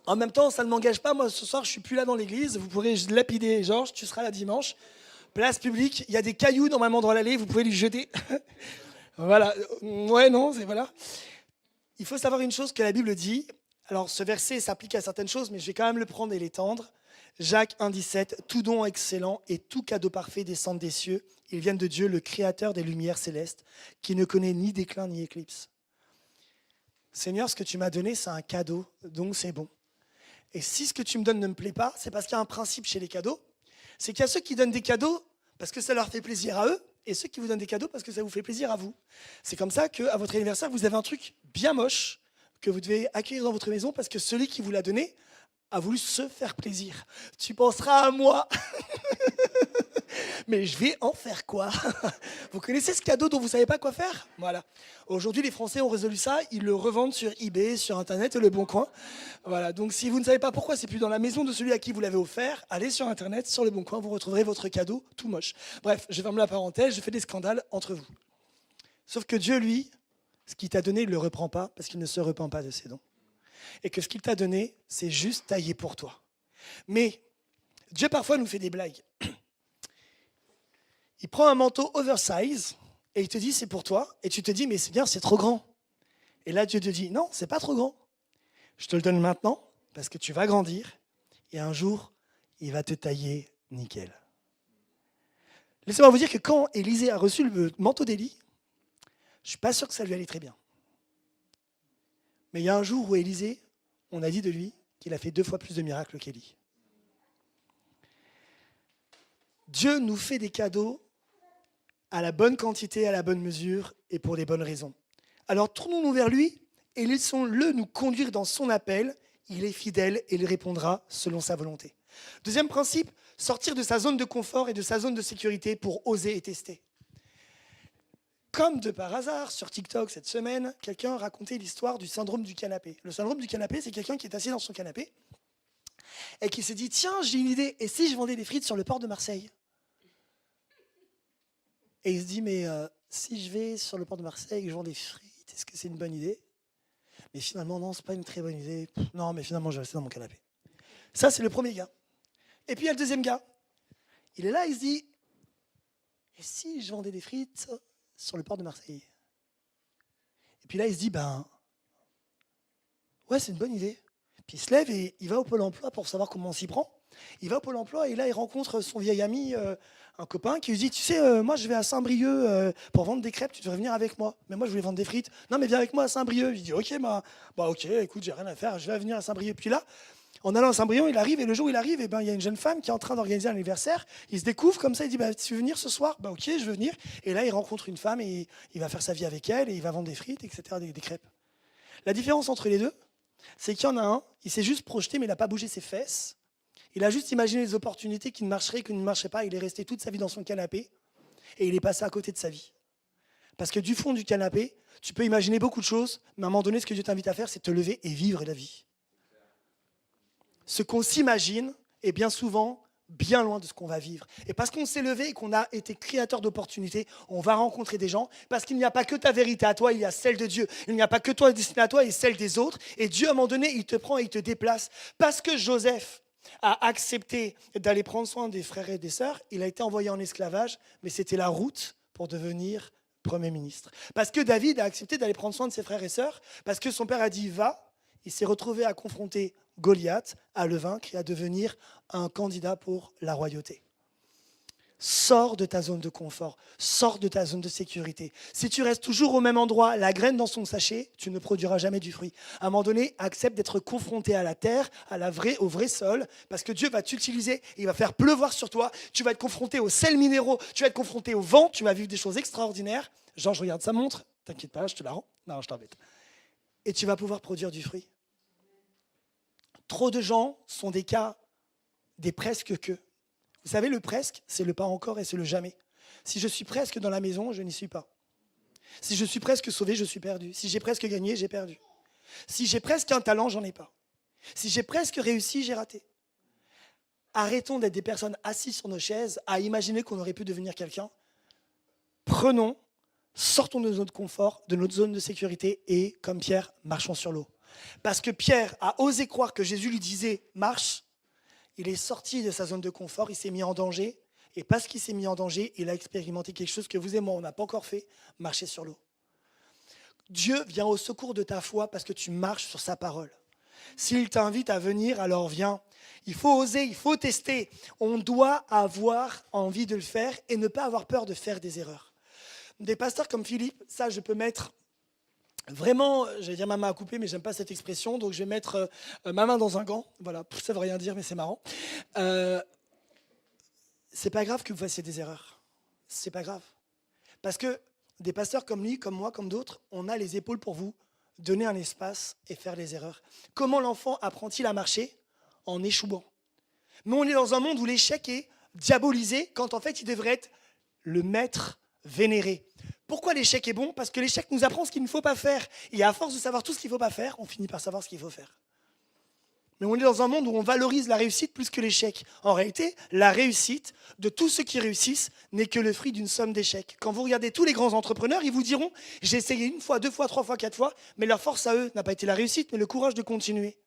En même temps, ça ne m'engage pas. Moi, ce soir, je ne suis plus là dans l'église. Vous pourrez lapider Georges, tu seras là dimanche. Place publique, il y a des cailloux normalement dans l'allée, vous pouvez lui jeter. Voilà. Ouais, non, c'est voilà. Il faut savoir une chose que la Bible dit. Alors, ce verset s'applique à certaines choses, mais je vais quand même le prendre et l'étendre. Jacques 1,17, « Tout don excellent et tout cadeau parfait descendent des cieux. Ils viennent de Dieu, le créateur des lumières célestes, qui ne connaît ni déclin ni éclipse. » Seigneur, ce que tu m'as donné, c'est un cadeau, donc c'est bon. Et si ce que tu me donnes ne me plaît pas, c'est parce qu'il y a un principe chez les cadeaux. C'est qu'il y a ceux qui donnent des cadeaux parce que ça leur fait plaisir à eux, et ceux qui vous donnent des cadeaux parce que ça vous fait plaisir à vous. C'est comme ça qu'à votre anniversaire, vous avez un truc bien moche que vous devez accueillir dans votre maison parce que celui qui vous l'a donné a voulu se faire plaisir. Tu penseras à moi, mais je vais en faire quoi? Vous connaissez ce cadeau dont vous ne savez pas quoi faire? Voilà. Aujourd'hui, les Français ont résolu ça. Ils le revendent sur eBay, sur Internet et Le Bon Coin. Voilà. Donc, si vous ne savez pas pourquoi c'est plus dans la maison de celui à qui vous l'avez offert, allez sur Internet, sur Le Bon Coin, vous retrouverez votre cadeau tout moche. Bref, je ferme la parenthèse, je fais des scandales entre vous. Sauf que Dieu, lui, ce qu'il t'a donné, il ne le reprend pas parce qu'il ne se repent pas de ses dons. Et que ce qu'il t'a donné, c'est juste taillé pour toi. Mais Dieu, parfois, nous fait des blagues. Il prend un manteau oversize et il te dit, c'est pour toi. Et tu te dis, mais c'est bien, c'est trop grand. Et là, Dieu te dit, non, c'est pas trop grand. Je te le donne maintenant parce que tu vas grandir. Et un jour, il va te tailler nickel. Laissez-moi vous dire que quand Élisée a reçu le manteau d'Élie, je ne suis pas sûr que ça lui allait très bien. Mais il y a un jour où Élisée, on a dit de lui qu'il a fait 2 fois plus de miracles qu'Élie. Dieu nous fait des cadeaux à la bonne quantité, à la bonne mesure et pour les bonnes raisons. Alors tournons-nous vers lui et laissons-le nous conduire dans son appel. Il est fidèle et il répondra selon sa volonté. Deuxième principe, sortir de sa zone de confort et de sa zone de sécurité pour oser et tester. Comme de par hasard, sur TikTok cette semaine, quelqu'un a raconté l'histoire du syndrome du canapé. Le syndrome du canapé, c'est quelqu'un qui est assis dans son canapé et qui s'est dit « Tiens, j'ai une idée, et si je vendais des frites sur le port de Marseille ?» Et il se dit « Mais si je vais sur le port de Marseille et que je vends des frites, est-ce que c'est une bonne idée ?» Mais finalement, non, c'est pas une très bonne idée. Non, mais finalement, je vais rester dans mon canapé. Ça, c'est le premier gars. Et puis, il y a le deuxième gars. Il est là, il se dit « Et si je vendais des frites sur le port de Marseille ?» Et puis là, il se dit, ouais, c'est une bonne idée. Puis il se lève et il va au Pôle emploi pour savoir comment on s'y prend. Il va au Pôle emploi et là, il rencontre son vieil ami, un copain, qui lui dit, tu sais, moi, je vais à Saint-Brieuc pour vendre des crêpes, tu devrais venir avec moi. Mais moi, je voulais vendre des frites. Non, mais viens avec moi à Saint-Brieuc. Il dit, ok, ok, écoute, j'ai rien à faire, je vais venir à Saint-Brieuc. Puis là, en allant à Saint-Brieuc, il arrive, et le jour où il arrive, eh ben, il y a une jeune femme qui est en train d'organiser un anniversaire. Il se découvre comme ça, il dit, bah, tu veux venir ce soir? Bah, ok, je veux venir. Et là, il rencontre une femme et il va faire sa vie avec elle et il va vendre des frites, etc., des crêpes. La différence entre les deux, c'est qu'il y en a un, il s'est juste projeté, mais il n'a pas bougé ses fesses. Il a juste imaginé les opportunités qui ne marcheraient, qui ne marchaient pas. Il est resté toute sa vie dans son canapé et il est passé à côté de sa vie. Parce que du fond du canapé, tu peux imaginer beaucoup de choses, mais à un moment donné, ce que Dieu t'invite à faire, c'est te lever et vivre la vie. Ce qu'on s'imagine est bien souvent bien loin de ce qu'on va vivre. Et parce qu'on s'est levé et qu'on a été créateur d'opportunités, on va rencontrer des gens, parce qu'il n'y a pas que ta vérité à toi, il y a celle de Dieu. Il n'y a pas que toi destinée à toi et celle des autres. Et Dieu, à un moment donné, il te prend et il te déplace. Parce que Joseph a accepté d'aller prendre soin des frères et des sœurs, il a été envoyé en esclavage, mais c'était la route pour devenir Premier ministre. Parce que David a accepté d'aller prendre soin de ses frères et sœurs, parce que son père a dit « va », il s'est retrouvé à confronter Goliath, à le vaincre et à devenir un candidat pour la royauté. Sors de ta zone de confort, sors de ta zone de sécurité. Si tu restes toujours au même endroit, la graine dans son sachet, tu ne produiras jamais du fruit. À un moment donné, accepte d'être confronté à la terre, au vrai sol, parce que Dieu va t'utiliser, il va faire pleuvoir sur toi, tu vas être confronté aux sels minéraux, tu vas être confronté au vent, tu vas vivre des choses extraordinaires. Genre, je regarde sa montre, t'inquiète pas, je te la rends. Non, je t'embête. Et tu vas pouvoir produire du fruit. Trop de gens sont des cas, des presque que. Vous savez, le presque, c'est le pas encore et c'est le jamais. Si je suis presque dans la maison, je n'y suis pas. Si je suis presque sauvé, je suis perdu. Si j'ai presque gagné, j'ai perdu. Si j'ai presque un talent, j'en ai pas. Si j'ai presque réussi, j'ai raté. Arrêtons d'être des personnes assises sur nos chaises à imaginer qu'on aurait pu devenir quelqu'un. Prenons, sortons de notre confort, de notre zone de sécurité et, comme Pierre, marchons sur l'eau. Parce que Pierre a osé croire que Jésus lui disait « marche », il est sorti de sa zone de confort, il s'est mis en danger. Et parce qu'il s'est mis en danger, il a expérimenté quelque chose que vous et moi, on n'a pas encore fait, marcher sur l'eau. Dieu vient au secours de ta foi parce que tu marches sur sa parole. S'il t'invite à venir, alors viens. Il faut oser, il faut tester. On doit avoir envie de le faire et ne pas avoir peur de faire des erreurs. Des pasteurs comme Philippe, ça je peux mettre vraiment, j'allais dire ma main à couper, mais j'aime pas cette expression, donc je vais mettre ma main dans un gant. Voilà, ça veut rien dire, mais c'est marrant. C'est pas grave que vous fassiez des erreurs. C'est pas grave. Parce que des pasteurs comme lui, comme moi, comme d'autres, on a les épaules pour vous donner un espace et faire les erreurs. Comment l'enfant apprend-il à marcher? En échouant. Mais on est dans un monde où l'échec est diabolisé, quand en fait il devrait être le maître vénéré. Pourquoi l'échec est bon? Parce que l'échec nous apprend ce qu'il ne faut pas faire. Et à force de savoir tout ce qu'il ne faut pas faire, on finit par savoir ce qu'il faut faire. Mais on est dans un monde où on valorise la réussite plus que l'échec. En réalité, la réussite de tous ceux qui réussissent n'est que le fruit d'une somme d'échecs. Quand vous regardez tous les grands entrepreneurs, ils vous diront « j'ai essayé une fois, deux fois, trois fois, quatre fois », mais leur force à eux n'a pas été la réussite, mais le courage de continuer.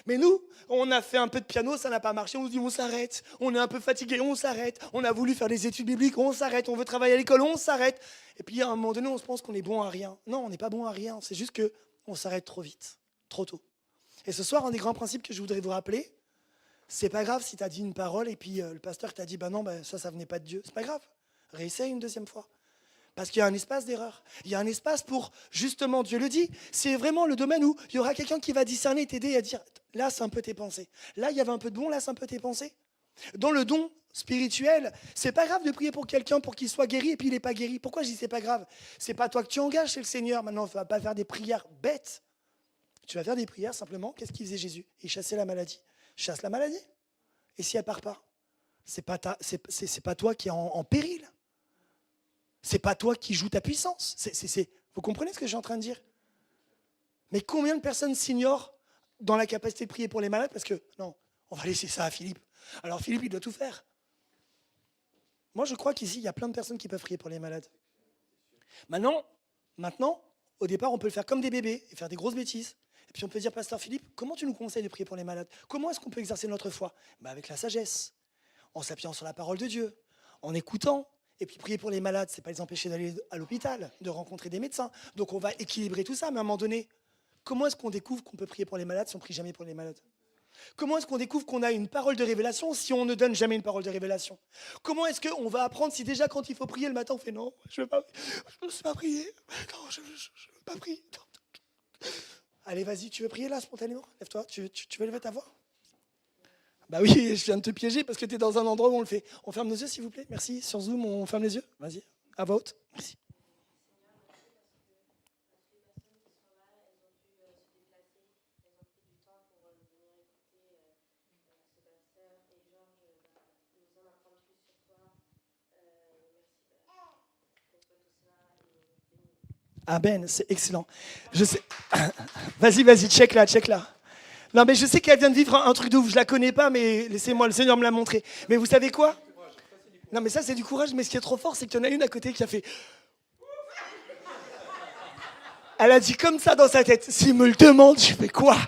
Mais nous, on a fait un peu de piano, ça n'a pas marché, on se dit on s'arrête, on est un peu fatigué, on s'arrête, on a voulu faire des études bibliques, on s'arrête, on veut travailler à l'école, on s'arrête. Et puis à un moment donné, on se pense qu'on est bon à rien. Non, on n'est pas bon à rien, c'est juste qu'on s'arrête trop vite, trop tôt. Et ce soir, un des grands principes que je voudrais vous rappeler, c'est pas grave si tu as dit une parole et puis le pasteur t'a dit bah non, ça venait pas de Dieu. C'est pas grave, réessaye une deuxième fois. Parce qu'il y a un espace d'erreur. Il y a un espace pour, justement, Dieu le dit, c'est vraiment le domaine où il y aura quelqu'un qui va discerner, t'aider à dire, là c'est un peu tes pensées. Là il y avait un peu de bon, là c'est un peu tes pensées. Dans le don spirituel, c'est pas grave de prier pour quelqu'un pour qu'il soit guéri et puis il n'est pas guéri. Pourquoi je dis c'est pas grave? C'est pas toi que tu engages, c'est le Seigneur. Maintenant, tu ne vas pas faire des prières bêtes. Tu vas faire des prières simplement. Qu'est-ce qu'il faisait Jésus? Il chassait la maladie. Chasse la maladie. Et si elle part pas, c'est pas toi qui es en péril. C'est pas toi qui joues ta puissance. Vous comprenez ce que je suis en train de dire? Mais combien de personnes s'ignorent dans la capacité de prier pour les malades? Parce que, non, on va laisser ça à Philippe. Alors Philippe, il doit tout faire. Moi, je crois qu'ici, il y a plein de personnes qui peuvent prier pour les malades. Maintenant, au départ, on peut le faire comme des bébés et faire des grosses bêtises. Et puis on peut dire, Pasteur Philippe, comment tu nous conseilles de prier pour les malades? Comment est-ce qu'on peut exercer notre foi? Avec la sagesse, en s'appuyant sur la parole de Dieu, en écoutant. Et puis prier pour les malades, c'est pas les empêcher d'aller à l'hôpital, de rencontrer des médecins. Donc on va équilibrer tout ça, mais à un moment donné, comment est-ce qu'on découvre qu'on peut prier pour les malades si on ne prie jamais pour les malades? Comment est-ce qu'on découvre qu'on a une parole de révélation si on ne donne jamais une parole de révélation? Comment est-ce qu'on va apprendre si déjà quand il faut prier le matin, on fait non, je ne veux pas prier. Non, je ne veux pas prier. Allez, vas-y, tu veux prier là spontanément? Lève-toi, tu veux lever ta voix? Bah oui, je viens de te piéger parce que tu es dans un endroit où on le fait. On ferme nos yeux s'il vous plaît, merci. Sur Zoom, on ferme les yeux. Vas-y, à voix haute. Merci. Amen, c'est excellent. Je sais. Vas-y, check là. Non, mais je sais qu'elle vient de vivre un truc de ouf. Je la connais pas, mais laissez-moi, le Seigneur me l'a montré. Mais vous savez quoi? Non, mais ça, c'est du courage. Mais ce qui est trop fort, c'est qu'il y en a une à côté qui a fait. Elle a dit comme ça dans sa tête. S'il me le demande, je fais quoi?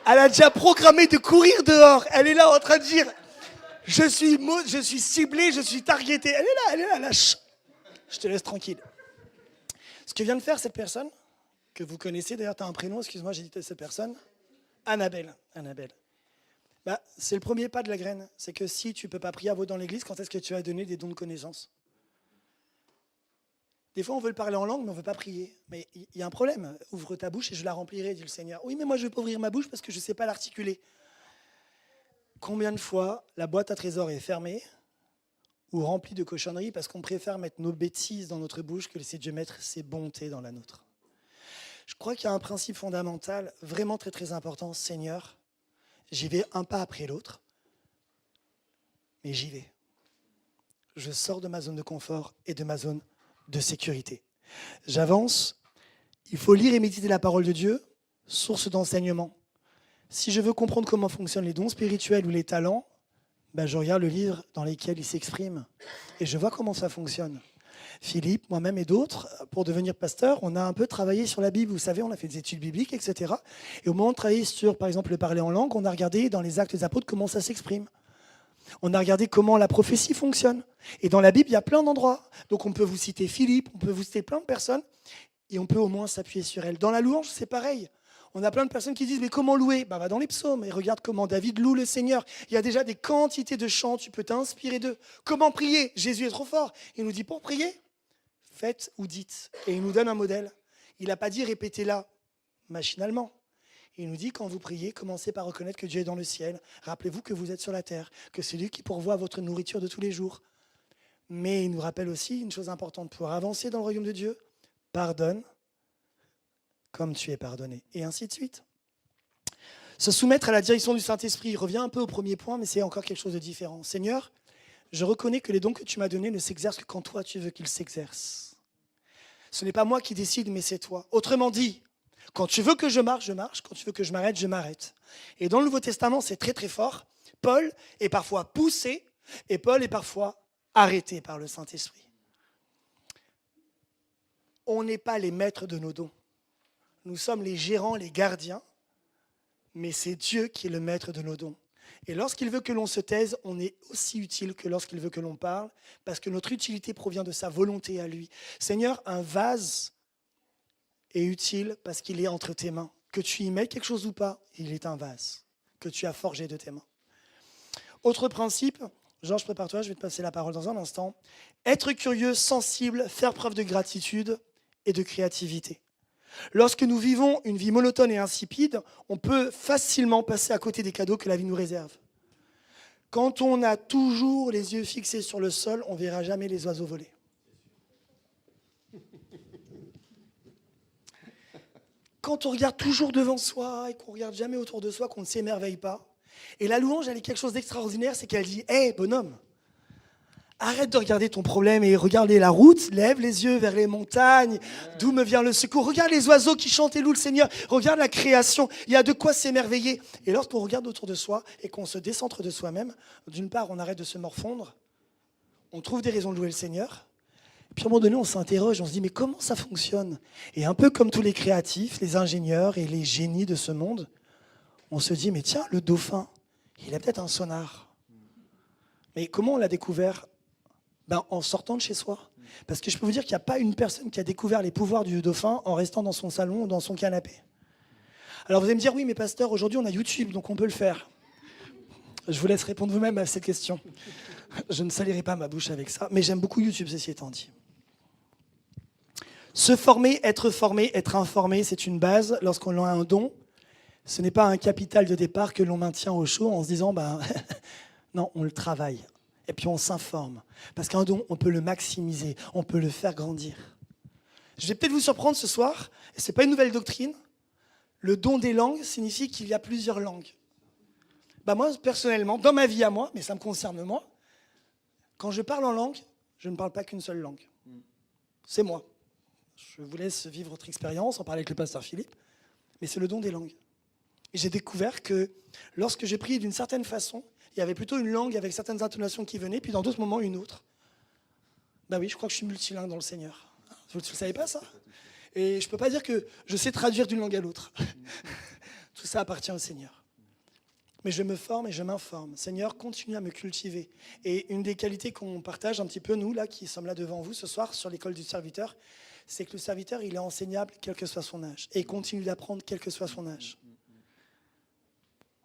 Elle a déjà programmé de courir dehors. Elle est là en train de dire je suis ciblée, je suis targetée. Elle est là, lâche. Je te laisse tranquille. Ce que vient de faire cette personne, que vous connaissez, d'ailleurs, tu as un prénom, excuse-moi, j'ai dit cette personne. Annabelle. Bah, c'est le premier pas de la graine. C'est que si tu ne peux pas prier à voix dans l'église, quand est-ce que tu vas donner des dons de connaissance? Des fois, on veut le parler en langue, mais on ne veut pas prier. Mais il y a un problème. Ouvre ta bouche et je la remplirai, dit le Seigneur. Oui, mais moi, je ne veux pas ouvrir ma bouche parce que je ne sais pas l'articuler. Combien de fois la boîte à trésors est fermée ou remplie de cochonneries parce qu'on préfère mettre nos bêtises dans notre bouche que laisser Dieu mettre ses bontés dans la nôtre? Je crois qu'il y a un principe fondamental, vraiment très très important. Seigneur, j'y vais un pas après l'autre, mais j'y vais. Je sors de ma zone de confort et de ma zone de sécurité. J'avance. Il faut lire et méditer la parole de Dieu, source d'enseignement. Si je veux comprendre comment fonctionnent les dons spirituels ou les talents, je regarde le livre dans lequel il s'exprime et je vois comment ça fonctionne. Philippe, moi-même et d'autres, pour devenir pasteur, on a un peu travaillé sur la Bible. Vous savez, on a fait des études bibliques, etc. Et au moment de travailler sur, par exemple, le parler en langue, on a regardé dans les Actes des Apôtres comment ça s'exprime. On a regardé comment la prophétie fonctionne. Et dans la Bible, il y a plein d'endroits. Donc on peut vous citer Philippe, on peut vous citer plein de personnes, et on peut au moins s'appuyer sur elles. Dans la louange, c'est pareil. On a plein de personnes qui disent, mais comment louer? Va dans les psaumes et regarde comment David loue le Seigneur. Il y a déjà des quantités de chants, tu peux t'inspirer d'eux. Comment prier? Jésus est trop fort. Il nous dit, pour prier, faites ou dites. Et il nous donne un modèle. Il n'a pas dit, répétez-la machinalement. Il nous dit, quand vous priez, commencez par reconnaître que Dieu est dans le ciel. Rappelez-vous que vous êtes sur la terre, que c'est lui qui pourvoit votre nourriture de tous les jours. Mais il nous rappelle aussi une chose importante pour avancer dans le royaume de Dieu. Pardonne comme tu es pardonné. Et ainsi de suite. Se soumettre à la direction du Saint-Esprit revient un peu au premier point, mais c'est encore quelque chose de différent. Seigneur, je reconnais que les dons que tu m'as donnés ne s'exercent que quand toi tu veux qu'ils s'exercent. Ce n'est pas moi qui décide, mais c'est toi. Autrement dit, quand tu veux que je marche, je marche. Quand tu veux que je m'arrête. Et dans le Nouveau Testament, c'est très très fort. Paul est parfois poussé et Paul est parfois arrêté par le Saint-Esprit. On n'est pas les maîtres de nos dons. Nous sommes les gérants, les gardiens, mais c'est Dieu qui est le maître de nos dons. Et lorsqu'il veut que l'on se taise, on est aussi utile que lorsqu'il veut que l'on parle, parce que notre utilité provient de sa volonté à lui. Seigneur, un vase est utile parce qu'il est entre tes mains. Que tu y mettes quelque chose ou pas, il est un vase que tu as forgé de tes mains. Autre principe, Georges, prépare-toi, je vais te passer la parole dans un instant. Être curieux, sensible, faire preuve de gratitude et de créativité. Lorsque nous vivons une vie monotone et insipide, on peut facilement passer à côté des cadeaux que la vie nous réserve. Quand on a toujours les yeux fixés sur le sol, on ne verra jamais les oiseaux voler. Quand on regarde toujours devant soi et qu'on ne regarde jamais autour de soi, qu'on ne s'émerveille pas. Et la louange, elle est quelque chose d'extraordinaire, c'est qu'elle dit « Hé, bonhomme, arrête de regarder ton problème et regarde la route, lève les yeux vers les montagnes, d'où me vient le secours. Regarde les oiseaux qui chantent et louent le Seigneur, regarde la création, il y a de quoi s'émerveiller. » Et lorsqu'on regarde autour de soi et qu'on se décentre de soi-même, d'une part, on arrête de se morfondre, on trouve des raisons de louer le Seigneur, puis à un moment donné, on s'interroge, on se dit « Mais comment ça fonctionne ?» Et un peu comme tous les créatifs, les ingénieurs et les génies de ce monde, on se dit « Mais tiens, le dauphin, il a peut-être un sonar. » Mais comment on l'a découvert ? En sortant de chez soi. Parce que je peux vous dire qu'il n'y a pas une personne qui a découvert les pouvoirs du dauphin en restant dans son salon ou dans son canapé. Alors vous allez me dire, oui, mais pasteur, aujourd'hui on a YouTube, donc on peut le faire. Je vous laisse répondre vous-même à cette question. Je ne salirai pas ma bouche avec ça, mais j'aime beaucoup YouTube, ceci étant dit. Se former, être informé, c'est une base. Lorsqu'on a un don, ce n'est pas un capital de départ que l'on maintient au chaud en se disant, non, on le travaille. Et puis on s'informe. Parce qu'un don, on peut le maximiser, on peut le faire grandir. Je vais peut-être vous surprendre ce soir, et ce n'est pas une nouvelle doctrine. Le don des langues signifie qu'il y a plusieurs langues. Moi, personnellement, dans ma vie à moi, mais ça me concerne moi, quand je parle en langue, je ne parle pas qu'une seule langue. C'est moi. Je vous laisse vivre votre expérience, en parler avec le pasteur Philippe, mais c'est le don des langues. Et j'ai découvert que lorsque j'ai prié d'une certaine façon, il y avait plutôt une langue avec certaines intonations qui venaient, puis dans d'autres moments, une autre. Oui, je crois que je suis multilingue dans le Seigneur. Vous ne le savez pas, ça? Et je ne peux pas dire que je sais traduire d'une langue à l'autre. Tout ça appartient au Seigneur. Mais je me forme et je m'informe. Seigneur, continue à me cultiver. Et une des qualités qu'on partage un petit peu, nous, là, qui sommes là devant vous ce soir, sur l'école du serviteur, c'est que le serviteur, il est enseignable, quel que soit son âge. Et il continue d'apprendre, quel que soit son âge.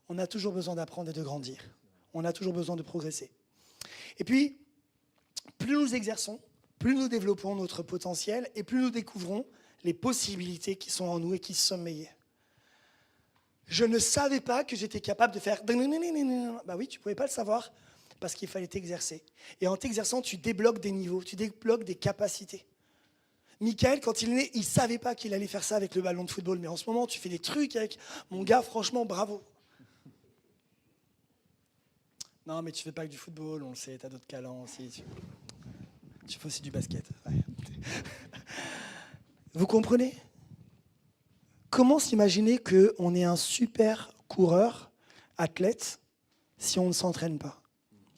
On a toujours besoin d'apprendre et de grandir. On a toujours besoin de progresser. Et puis, plus nous exerçons, plus nous développons notre potentiel et plus nous découvrons les possibilités qui sont en nous et qui sommeillent. Je ne savais pas que j'étais capable de faire... Oui, tu ne pouvais pas le savoir parce qu'il fallait t'exercer. Et en t'exerçant, tu débloques des niveaux, tu débloques des capacités. Michael, quand il est né, il ne savait pas qu'il allait faire ça avec le ballon de football. Mais en ce moment, tu fais des trucs avec... Mon gars, franchement, bravo. Non, mais tu ne fais pas que du football, on le sait, tu as d'autres talents aussi. Tu fais aussi du basket. Ouais. Vous comprenez ? Comment s'imaginer qu'on est un super coureur, athlète, si on ne s'entraîne pas ?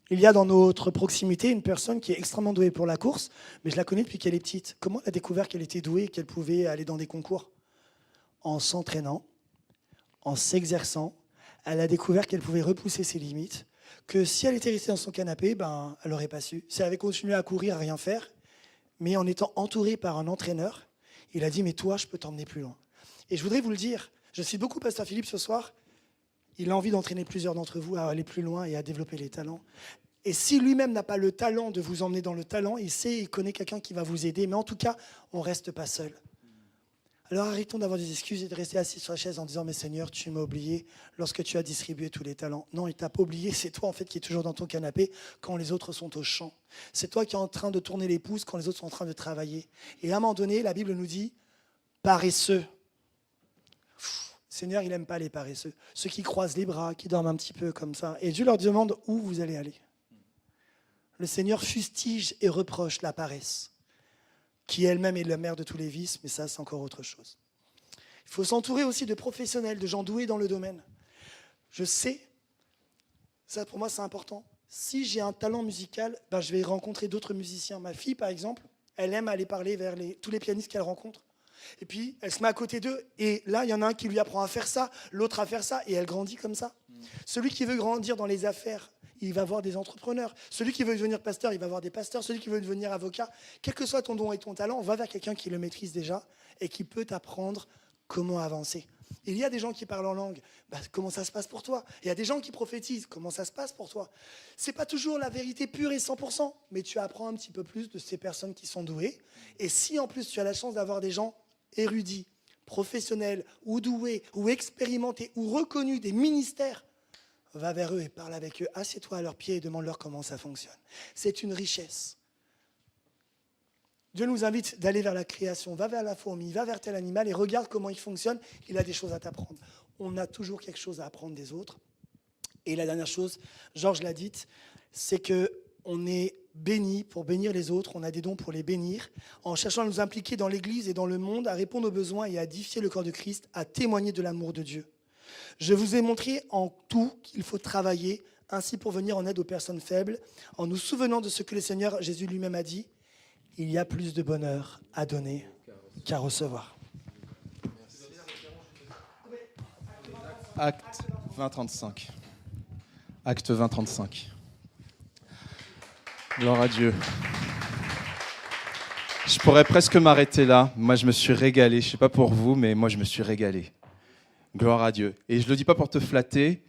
Il y a dans notre proximité une personne qui est extrêmement douée pour la course, mais je la connais depuis qu'elle est petite. Comment elle a découvert qu'elle était douée et qu'elle pouvait aller dans des concours ? En s'entraînant, en s'exerçant, elle a découvert qu'elle pouvait repousser ses limites, que si elle était restée dans son canapé, elle n'aurait pas su. Si elle avait continué à courir, à rien faire, mais en étant entourée par un entraîneur, il a dit « mais toi, je peux t'emmener plus loin ». Et je voudrais vous le dire, je cite beaucoup pasteur Philippe ce soir, il a envie d'entraîner plusieurs d'entre vous à aller plus loin et à développer les talents. Et si lui-même n'a pas le talent de vous emmener dans le talent, il connaît quelqu'un qui va vous aider, mais en tout cas, on ne reste pas seul. Alors arrêtons d'avoir des excuses et de rester assis sur la chaise en disant « mais Seigneur, tu m'as oublié lorsque tu as distribué tous les talents ». Non, il ne t'a pas oublié, c'est toi en fait qui es toujours dans ton canapé quand les autres sont au champ. C'est toi qui es en train de tourner les pouces quand les autres sont en train de travailler. Et à un moment donné, la Bible nous dit « paresseux ». Seigneur, il n'aime pas les paresseux. Ceux qui croisent les bras, qui dorment un petit peu comme ça. Et Dieu leur demande où vous allez aller. Le Seigneur fustige et reproche la paresse, qui elle-même est la mère de tous les vices, mais ça, c'est encore autre chose. Il faut s'entourer aussi de professionnels, de gens doués dans le domaine. Je sais, ça pour moi c'est important, si j'ai un talent musical, je vais rencontrer d'autres musiciens. Ma fille, par exemple, elle aime aller parler vers tous les pianistes qu'elle rencontre. Et puis, elle se met à côté d'eux, et là, il y en a un qui lui apprend à faire ça, l'autre à faire ça, et elle grandit comme ça. Celui qui veut grandir dans les affaires, il va voir des entrepreneurs. Celui qui veut devenir pasteur, il va voir des pasteurs. Celui qui veut devenir avocat, quel que soit ton don et ton talent, va vers quelqu'un qui le maîtrise déjà et qui peut t'apprendre comment avancer. Il y a des gens qui parlent en langue, comment ça se passe pour toi ? Il y a des gens qui prophétisent, comment ça se passe pour toi ? C'est pas toujours la vérité pure et 100%, mais tu apprends un petit peu plus de ces personnes qui sont douées. Et si en plus tu as la chance d'avoir des gens érudits, professionnels, ou doués, ou expérimentés, ou reconnus des ministères, va vers eux et parle avec eux, assieds-toi à leurs pieds et demande-leur comment ça fonctionne. C'est une richesse. Dieu nous invite d'aller vers la création, va vers la fourmi, va vers tel animal et regarde comment il fonctionne, il a des choses à t'apprendre. On a toujours quelque chose à apprendre des autres. Et la dernière chose, Georges l'a dite, c'est qu'on est béni pour bénir les autres, on a des dons pour les bénir, en cherchant à nous impliquer dans l'Église et dans le monde, à répondre aux besoins et à édifier le corps de Christ, à témoigner de l'amour de Dieu. Je vous ai montré en tout qu'il faut travailler ainsi pour venir en aide aux personnes faibles, en nous souvenant de ce que le Seigneur Jésus lui-même a dit, il y a plus de bonheur à donner qu'à recevoir. Acte 20-35. Acte 20-35. Gloire à Dieu. Je pourrais presque m'arrêter là. Moi, je me suis régalé. Je ne sais pas pour vous, mais moi, je me suis régalé. Gloire à Dieu. Et je ne le dis pas pour te flatter.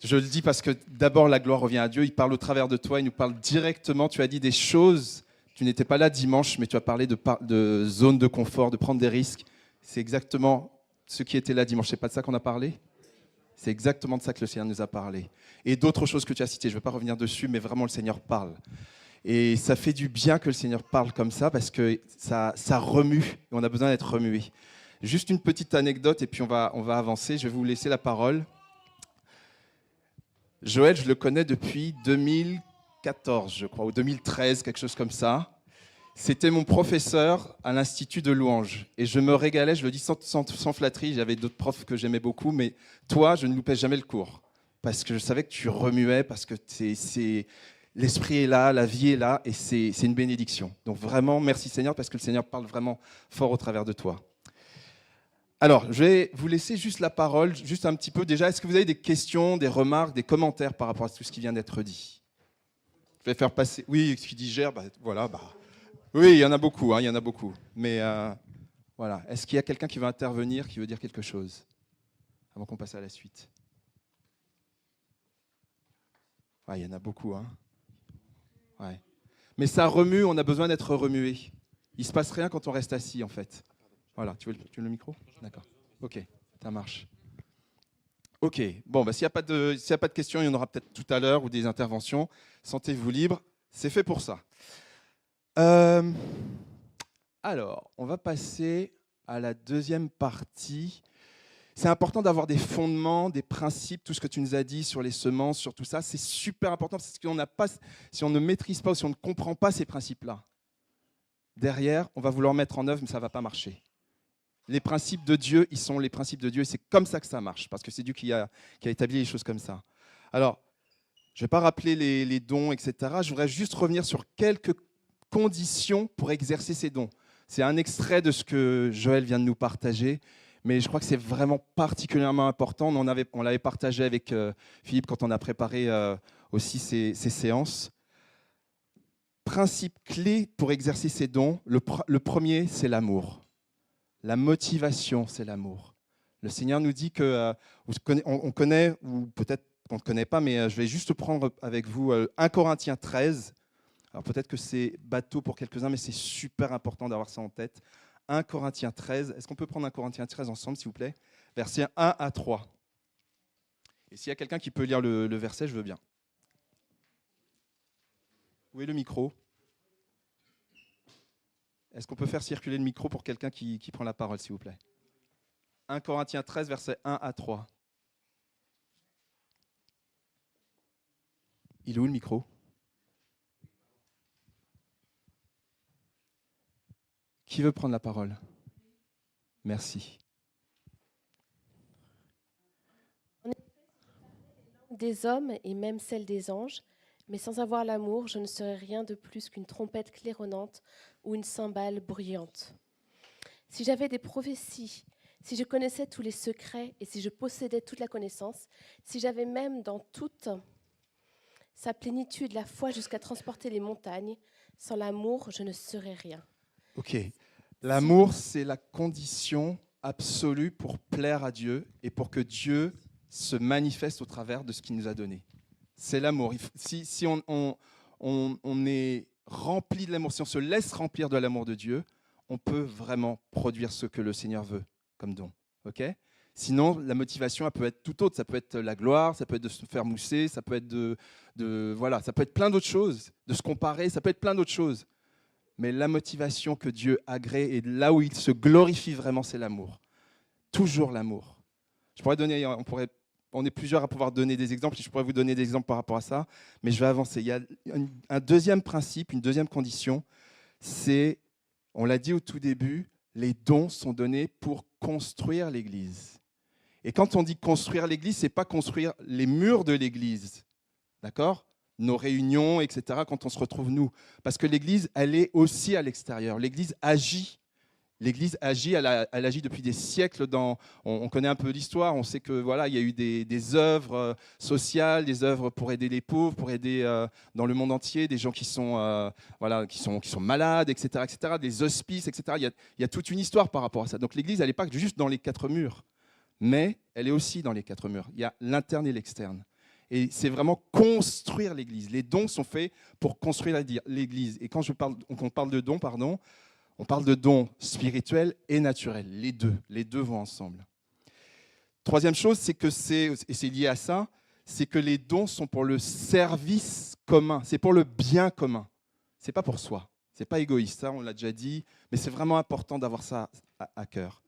Je le dis parce que d'abord, la gloire revient à Dieu. Il parle au travers de toi, il nous parle directement. Tu as dit des choses, tu n'étais pas là dimanche, mais tu as parlé de zone de confort, de prendre des risques. C'est exactement ce qui était là dimanche. C'est pas de ça qu'on a parlé? C'est exactement de ça que le Seigneur nous a parlé. Et d'autres choses que tu as citées, je ne vais pas revenir dessus, mais vraiment le Seigneur parle. Et ça fait du bien que le Seigneur parle comme ça, parce que ça remue, et on a besoin d'être remué. Juste une petite anecdote, et puis on va avancer. Je vais vous laisser la parole. Joël, je le connais depuis 2014, je crois, ou 2013, quelque chose comme ça. C'était mon professeur à l'Institut de Louange. Et je me régalais, je le dis sans flatterie, j'avais d'autres profs que j'aimais beaucoup, mais toi, je ne loupais jamais le cours. Parce que je savais que tu remuais, parce que l'esprit est là, la vie est là, et c'est une bénédiction. Donc vraiment, merci Seigneur, parce que le Seigneur parle vraiment fort au travers de toi. Alors, je vais vous laisser juste la parole, juste un petit peu. Déjà, est-ce que vous avez des questions, des remarques, des commentaires par rapport à tout ce qui vient d'être dit? Je vais faire passer... Oui, ce qui digère, voilà, oui, il y en a beaucoup, il y en a beaucoup. Mais voilà, est-ce qu'il y a quelqu'un qui veut intervenir, qui veut dire quelque chose avant qu'on passe à la suite? Ouais, il y en a beaucoup, Ouais. Mais ça remue, on a besoin d'être remué. Il se passe rien quand on reste assis, en fait. Voilà, tu veux le micro? D'accord. Ok, ça marche. Ok, bon, s'il n'y a pas de questions, il y en aura peut-être tout à l'heure ou des interventions. Sentez-vous libre, c'est fait pour ça. Alors, on va passer à la deuxième partie. C'est important d'avoir des fondements, des principes, tout ce que tu nous as dit sur les semences, sur tout ça. C'est super important parce que si on ne maîtrise pas ou si on ne comprend pas ces principes-là, derrière, on va vouloir mettre en œuvre, mais ça ne va pas marcher. Les principes de Dieu, ils sont les principes de Dieu et c'est comme ça que ça marche, parce que c'est Dieu qui a établi les choses comme ça. Alors, je ne vais pas rappeler les dons, etc. Je voudrais juste revenir sur quelques conditions pour exercer ces dons. C'est un extrait de ce que Joël vient de nous partager, mais je crois que c'est vraiment particulièrement important. On l'avait partagé avec Philippe quand on a préparé aussi ces séances. Principe clé pour exercer ces dons, le premier, c'est l'amour. La motivation, c'est l'amour. Le Seigneur nous dit que, on connaît, ou peut-être qu'on ne connaît pas, mais je vais juste prendre avec vous 1 Corinthiens 13. Alors peut-être que c'est bateau pour quelques-uns, mais c'est super important d'avoir ça en tête. 1 Corinthiens 13. Est-ce qu'on peut prendre 1 Corinthiens 13 ensemble, s'il vous plaît? Versets 1 à 3. Et s'il y a quelqu'un qui peut lire le verset, je veux bien. Où est le micro? Est-ce qu'on peut faire circuler le micro pour quelqu'un qui prend la parole, s'il vous plaît? 1 Corinthiens 13, versets 1 à 3. Il est où le micro? Qui veut prendre la parole? Merci. Des hommes et même celle des anges, mais sans avoir l'amour, je ne serais rien de plus qu'une trompette claironnante ou une cymbale bruyante. Si j'avais des prophéties, si je connaissais tous les secrets et si je possédais toute la connaissance, si j'avais même dans toute sa plénitude la foi jusqu'à transporter les montagnes, sans l'amour, je ne serais rien. Ok. L'amour, c'est la condition absolue pour plaire à Dieu et pour que Dieu se manifeste au travers de ce qu'il nous a donné. C'est l'amour. Si on est rempli de l'amour, si on se laisse remplir de l'amour de Dieu, on peut vraiment produire ce que le Seigneur veut comme don. Okay? Sinon, la motivation, elle peut être tout autre. Ça peut être la gloire, ça peut être de se faire mousser, ça peut être voilà, ça peut être plein d'autres choses, de se comparer, ça peut être plein d'autres choses. Mais la motivation que Dieu agrée et là où il se glorifie vraiment, c'est l'amour. Toujours l'amour. Je pourrais donner, on est plusieurs à pouvoir donner des exemples, et je pourrais vous donner des exemples par rapport à ça, mais je vais avancer. Il y a un deuxième principe, une deuxième condition, c'est, on l'a dit au tout début, les dons sont donnés pour construire l'Église. Et quand on dit construire l'Église, ce n'est pas construire les murs de l'Église, d'accord ? Nos réunions, etc., quand on se retrouve nous. Parce que l'Église, elle est aussi à l'extérieur. L'Église agit. L'Église agit, elle agit depuis des siècles. On connaît un peu l'histoire, on sait que voilà, il y a eu des œuvres sociales, des œuvres pour aider les pauvres, pour aider dans le monde entier, des gens qui sont, qui sont malades, etc., etc., des hospices, etc. Il y a toute une histoire par rapport à ça. Donc l'Église, elle n'est pas juste dans les quatre murs, mais elle est aussi dans les quatre murs. Il y a l'interne et l'externe. Et c'est vraiment construire l'Église. Les dons sont faits pour construire l'Église. Et quand on parle de dons, on parle de dons spirituels et naturels. Les deux vont ensemble. Troisième chose, c'est lié à ça, c'est que les dons sont pour le service commun, c'est pour le bien commun. Ce n'est pas pour soi, ce n'est pas égoïste, ça on l'a déjà dit, mais c'est vraiment important d'avoir ça à cœur.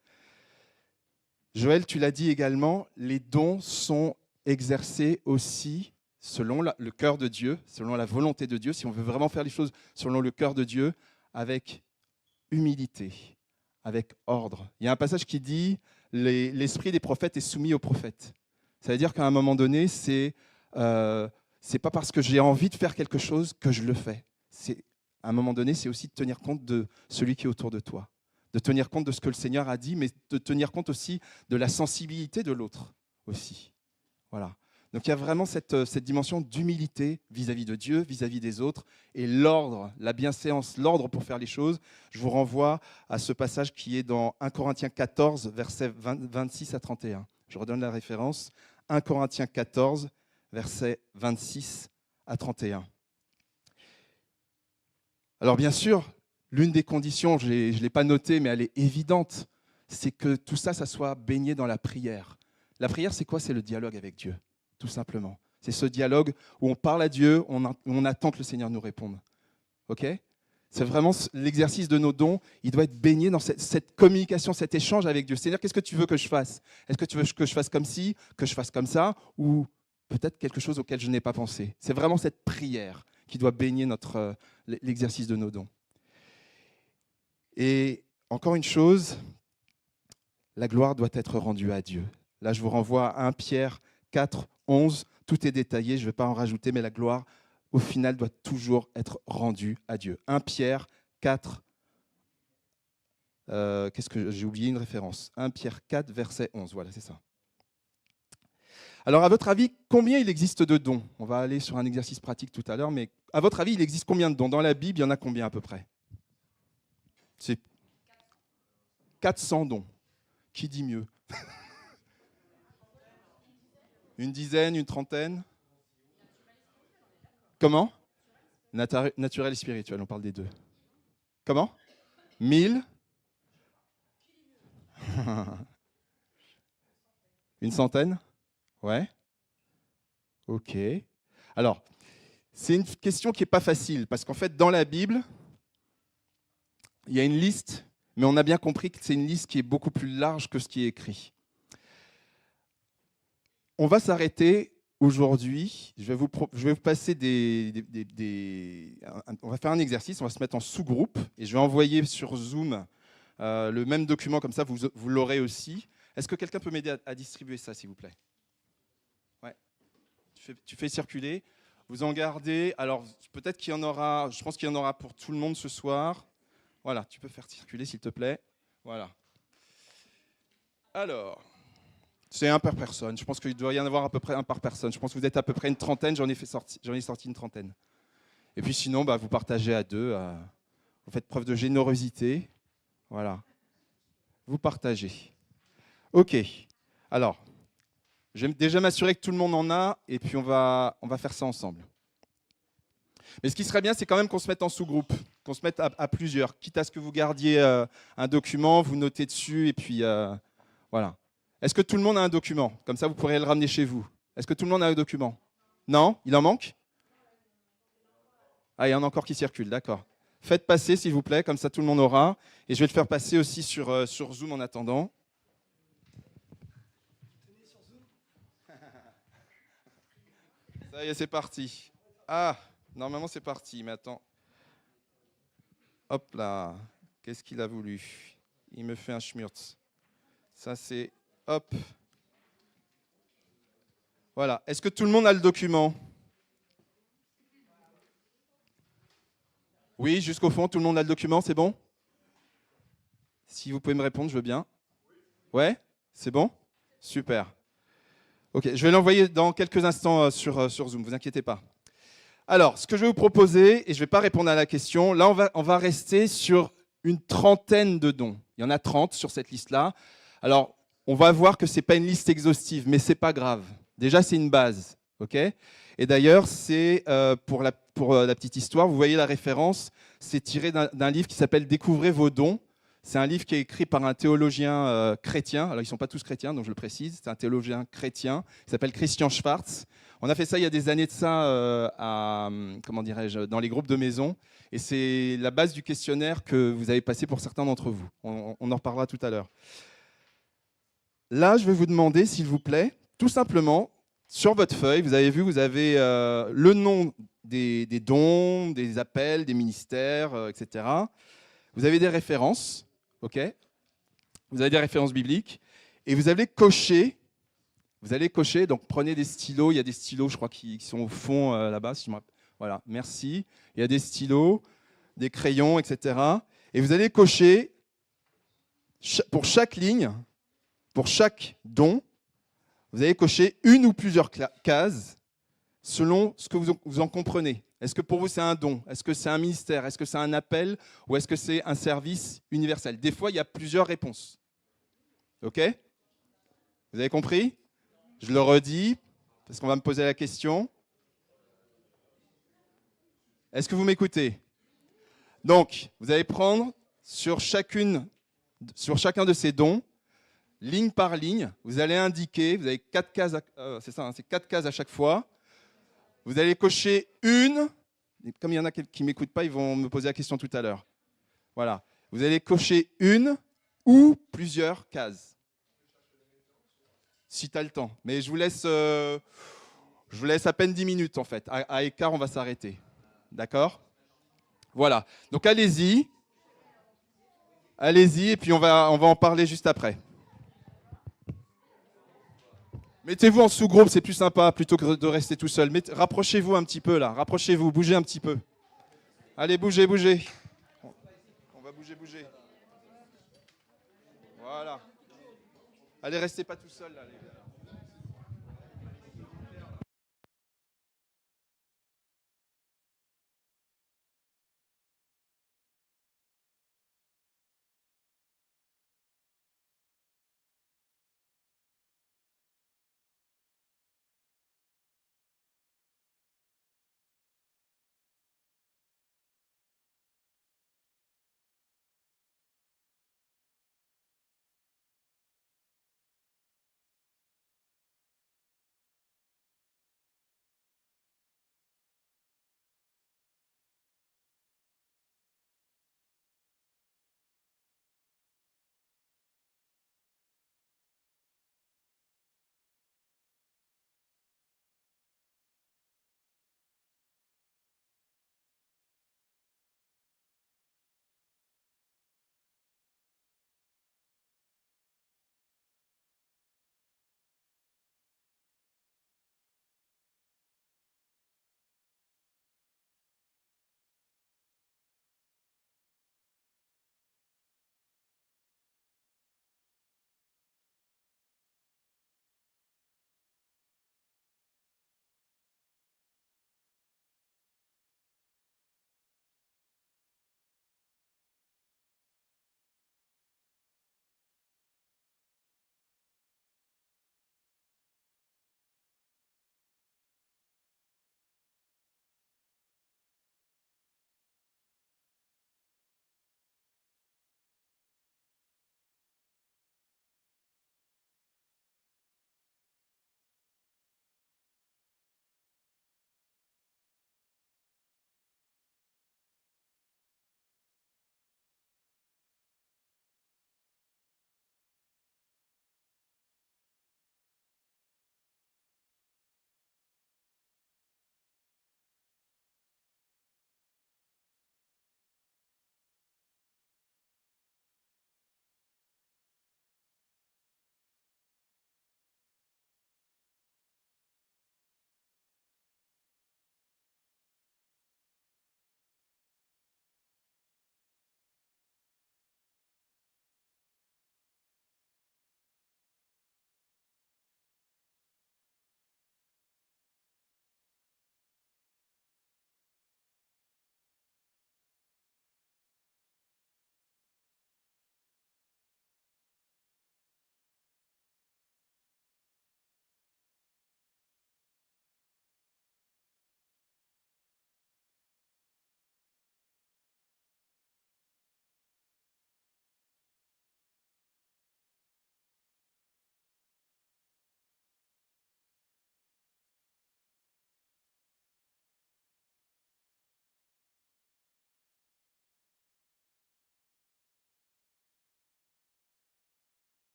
Joël, tu l'as dit également, les dons sont exercés aussi selon le cœur de Dieu, selon la volonté de Dieu, si on veut vraiment faire les choses selon le cœur de Dieu, avec humilité, avec ordre. Il y a un passage qui dit « l'esprit des prophètes est soumis aux prophètes ». Ça veut dire qu'à un moment donné, c'est pas parce que j'ai envie de faire quelque chose que je le fais. À un moment donné, c'est aussi de tenir compte de celui qui est autour de toi, de tenir compte de ce que le Seigneur a dit, mais de tenir compte aussi de la sensibilité de l'autre aussi. Voilà. Donc il y a vraiment cette dimension d'humilité vis-à-vis de Dieu, vis-à-vis des autres, et l'ordre, la bienséance, l'ordre pour faire les choses. Je vous renvoie à ce passage qui est dans 1 Corinthiens 14, versets 26 à 31. Je redonne la référence. 1 Corinthiens 14, versets 26 à 31. Alors bien sûr, l'une des conditions, je ne l'ai pas notée, mais elle est évidente, c'est que tout ça, ça soit baigné dans la prière. La prière, c'est quoi? C'est le dialogue avec Dieu, tout simplement. C'est ce dialogue où on parle à Dieu, où on attend que le Seigneur nous réponde. Ok? C'est vraiment l'exercice de nos dons, il doit être baigné dans cette communication, cet échange avec Dieu. C'est-à-dire, qu'est-ce que tu veux que je fasse? Est-ce que tu veux que je fasse comme ci, que je fasse comme ça, ou peut-être quelque chose auquel je n'ai pas pensé? C'est vraiment cette prière qui doit baigner l'exercice de nos dons. Et encore une chose, la gloire doit être rendue à Dieu. Là, je vous renvoie à 1 Pierre 4, 11. Tout est détaillé, je ne vais pas en rajouter, mais la gloire, au final, doit toujours être rendue à Dieu. 1 Pierre 4, qu'est-ce que j'ai oublié une référence? 1 Pierre 4, verset 11, voilà, c'est ça. Alors, à votre avis, combien il existe de dons? On va aller sur un exercice pratique tout à l'heure, mais à votre avis, il existe combien de dons? Dans la Bible, il y en a combien à peu près? C'est 400 dons. Qui dit mieux? Une dizaine, une trentaine? Comment? Naturel et spirituel, on parle des deux. Comment? 1000? Une centaine? Ouais. Ok. Alors, c'est une question qui n'est pas facile, parce qu'en fait, dans la Bible, il y a une liste, mais on a bien compris que c'est une liste qui est beaucoup plus large que ce qui est écrit. On va s'arrêter aujourd'hui. Je vais vous passer on va faire un exercice, on va se mettre en sous-groupe, et je vais envoyer sur Zoom le même document, comme ça vous l'aurez aussi. Est-ce que quelqu'un peut m'aider à distribuer ça, s'il vous plaît? Ouais. Tu fais circuler. Vous en gardez. Alors, peut-être qu'il y en aura, je pense qu'il y en aura pour tout le monde ce soir. Voilà, tu peux faire circuler, s'il te plaît. Voilà. Alors, c'est un par personne. Je pense qu'il doit y en avoir à peu près un par personne. Je pense que vous êtes à peu près une trentaine. J'en ai sorti une trentaine. Et puis sinon, vous partagez à deux. Vous faites preuve de générosité. Voilà. Vous partagez. OK. Alors, je vais déjà m'assurer que tout le monde en a. Et puis, on va faire ça ensemble. Mais ce qui serait bien, c'est quand même qu'on se mette en sous-groupe, qu'on se mette à plusieurs, quitte à ce que vous gardiez un document, vous notez dessus, et puis voilà. Est-ce que tout le monde a un document? Comme ça, vous pourrez le ramener chez vous. Est-ce que tout le monde a un document? Non? Il en manque? Ah, il y en a encore qui circulent, d'accord. Faites passer, s'il vous plaît, comme ça tout le monde aura. Et je vais le faire passer aussi sur Zoom en attendant. Ça y est, c'est parti. Ah, normalement c'est parti, mais attends. Hop là, qu'est-ce qu'il a voulu? Il me fait un schmurz. Ça c'est, hop. Voilà, est-ce que tout le monde a le document? Oui, jusqu'au fond, tout le monde a le document, c'est bon? Si vous pouvez me répondre, je veux bien. Ouais, c'est bon? Super. Ok, je vais l'envoyer dans quelques instants sur Zoom, ne vous inquiétez pas. Alors, ce que je vais vous proposer, et je ne vais pas répondre à la question, là on va rester sur une trentaine de dons. Il y en a 30 sur cette liste-là. Alors, on va voir que ce n'est pas une liste exhaustive, mais ce n'est pas grave. Déjà, c'est une base. Ok. Et d'ailleurs, c'est pour la petite histoire, vous voyez la référence, c'est tiré d'un livre qui s'appelle Découvrez vos dons. C'est un livre qui est écrit par un théologien chrétien. Alors, ils ne sont pas tous chrétiens, donc je le précise. C'est un théologien chrétien qui s'appelle Christian Schwarz. On a fait ça il y a des années de ça comment dirais-je, dans les groupes de maison. Et c'est la base du questionnaire que vous avez passé pour certains d'entre vous. On en reparlera tout à l'heure. Là, je vais vous demander, s'il vous plaît, tout simplement, sur votre feuille, vous avez vu, vous avez le nom des dons, des appels, des ministères, etc. Vous avez des références, ok? Vous avez des références bibliques, et vous allez cocher. Donc prenez des stylos. Il y a des stylos, je crois, qui sont au fond là-bas. Si voilà, merci. Il y a des stylos, des crayons, etc. Et vous allez cocher pour chaque ligne. Pour chaque don, vous allez cocher une ou plusieurs cases selon ce que vous en comprenez. Est-ce que pour vous c'est un don? Est-ce que c'est un ministère? Est-ce que c'est un appel? Ou est-ce que c'est un service universel? Des fois, il y a plusieurs réponses. OK? Vous avez compris? Je le redis, parce qu'on va me poser la question. Est-ce que vous m'écoutez? Donc, vous allez prendre sur chacun de ces dons, ligne par ligne, vous allez indiquer, vous avez 4 cases, c'est ça, hein, c'est 4 cases à chaque fois. Vous allez cocher une, comme il y en a qui ne m'écoutent pas, ils vont me poser la question tout à l'heure. Voilà. Vous allez cocher une ou plusieurs cases. Si tu as le temps. Mais je vous laisse à peine 10 minutes en fait. À écart, on va s'arrêter. D'accord? Voilà. Donc allez-y. Allez-y, et puis on va en parler juste après. Mettez-vous en sous-groupe, c'est plus sympa plutôt que de rester tout seul. Rapprochez-vous un petit peu là, rapprochez-vous, bougez un petit peu. Allez, bougez, bougez. On va bouger, bouger. Voilà. Allez, restez pas tout seul là, les gars.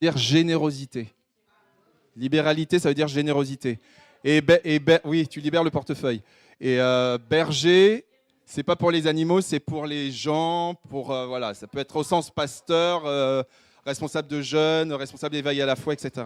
dire générosité. Libéralité, ça veut dire générosité. Oui, tu libères le portefeuille. Et berger, c'est pas pour les animaux, c'est pour les gens. Voilà, ça peut être au sens pasteur, responsable de jeunes, responsable d'éveil à la foi, etc.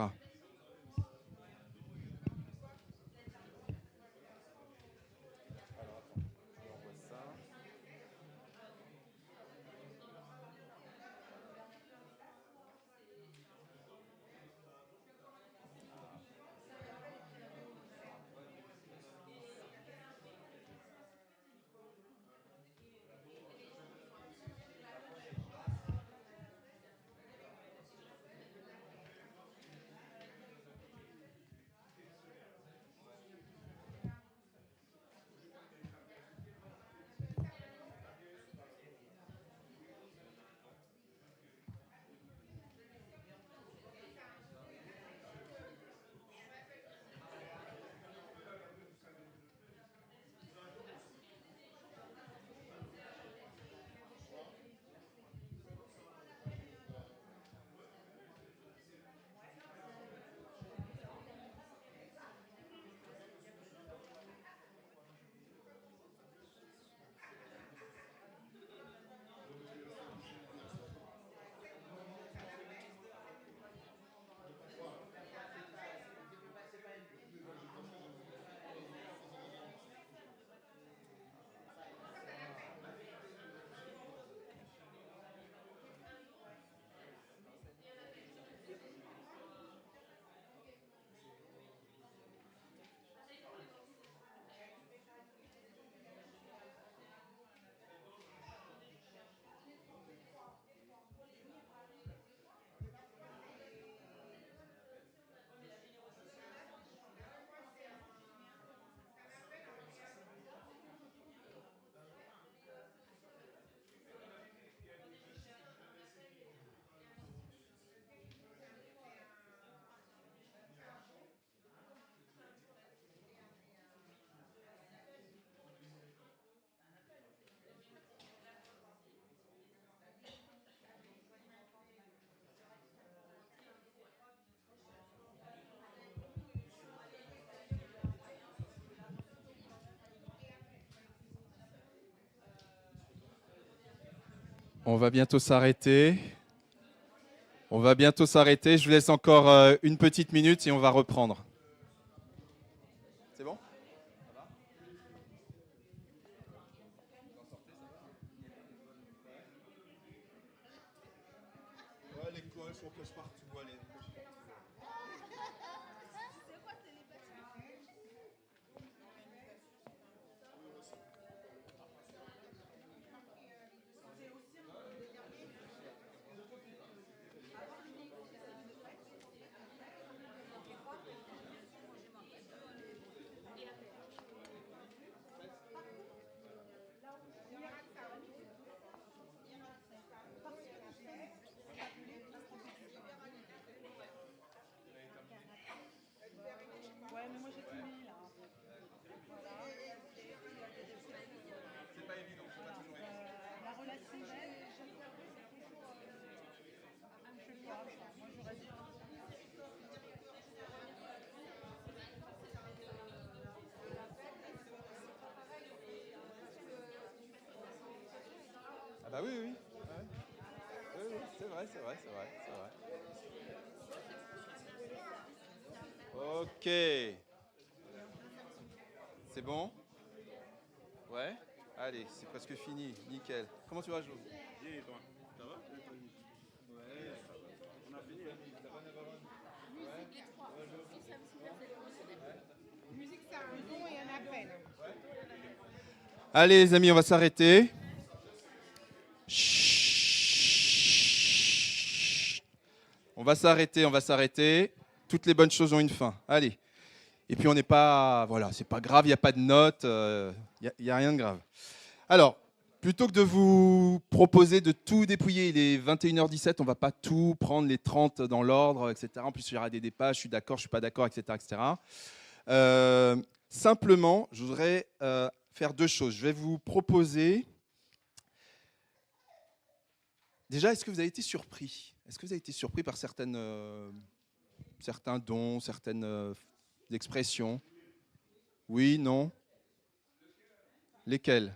On va bientôt s'arrêter. Je vous laisse encore une petite minute et on va reprendre. C'est bon? Les coins sont cache partout. Allez. Ah bah oui, oui. Ouais. Oui, oui, c'est vrai. Ok. C'est bon? Ouais. Allez, c'est presque fini. Nickel. Comment tu vas, Jo? Bien, et toi? Ça va? Ouais. On a fini, hein? Musique, c'est un don et un appel. Allez, les amis, on va s'arrêter. Chut. On va s'arrêter. Toutes les bonnes choses ont une fin. Allez. Et puis on n'est pas, voilà, c'est pas grave, il n'y a pas de notes, il n'y a rien de grave. Alors, plutôt que de vous proposer de tout dépouiller, il est 21h17, on ne va pas tout prendre les 30 dans l'ordre, etc. En plus, il y aura des débats, je suis d'accord, je ne suis pas d'accord, etc. Simplement, je voudrais faire deux choses. Je vais vous proposer... Déjà, est-ce que vous avez été surpris Est-ce que vous avez été surpris par certains dons, certaines expressions? Oui, non? Lesquels?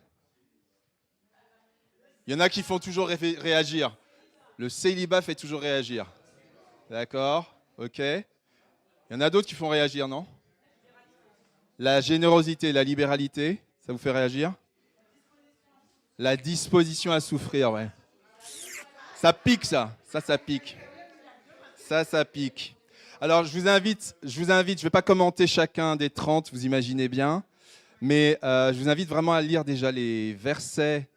Il y en a qui font toujours réagir. Le célibat fait toujours réagir. D'accord, ok. Il y en a d'autres qui font réagir, non? La générosité, la libéralité, ça vous fait réagir? La disposition à souffrir, ouais. Ça pique, ça. Ça pique. Ça pique. Alors, je vous invite, je ne vais pas commenter chacun des 30, vous imaginez bien, mais je vous invite vraiment à lire déjà les versets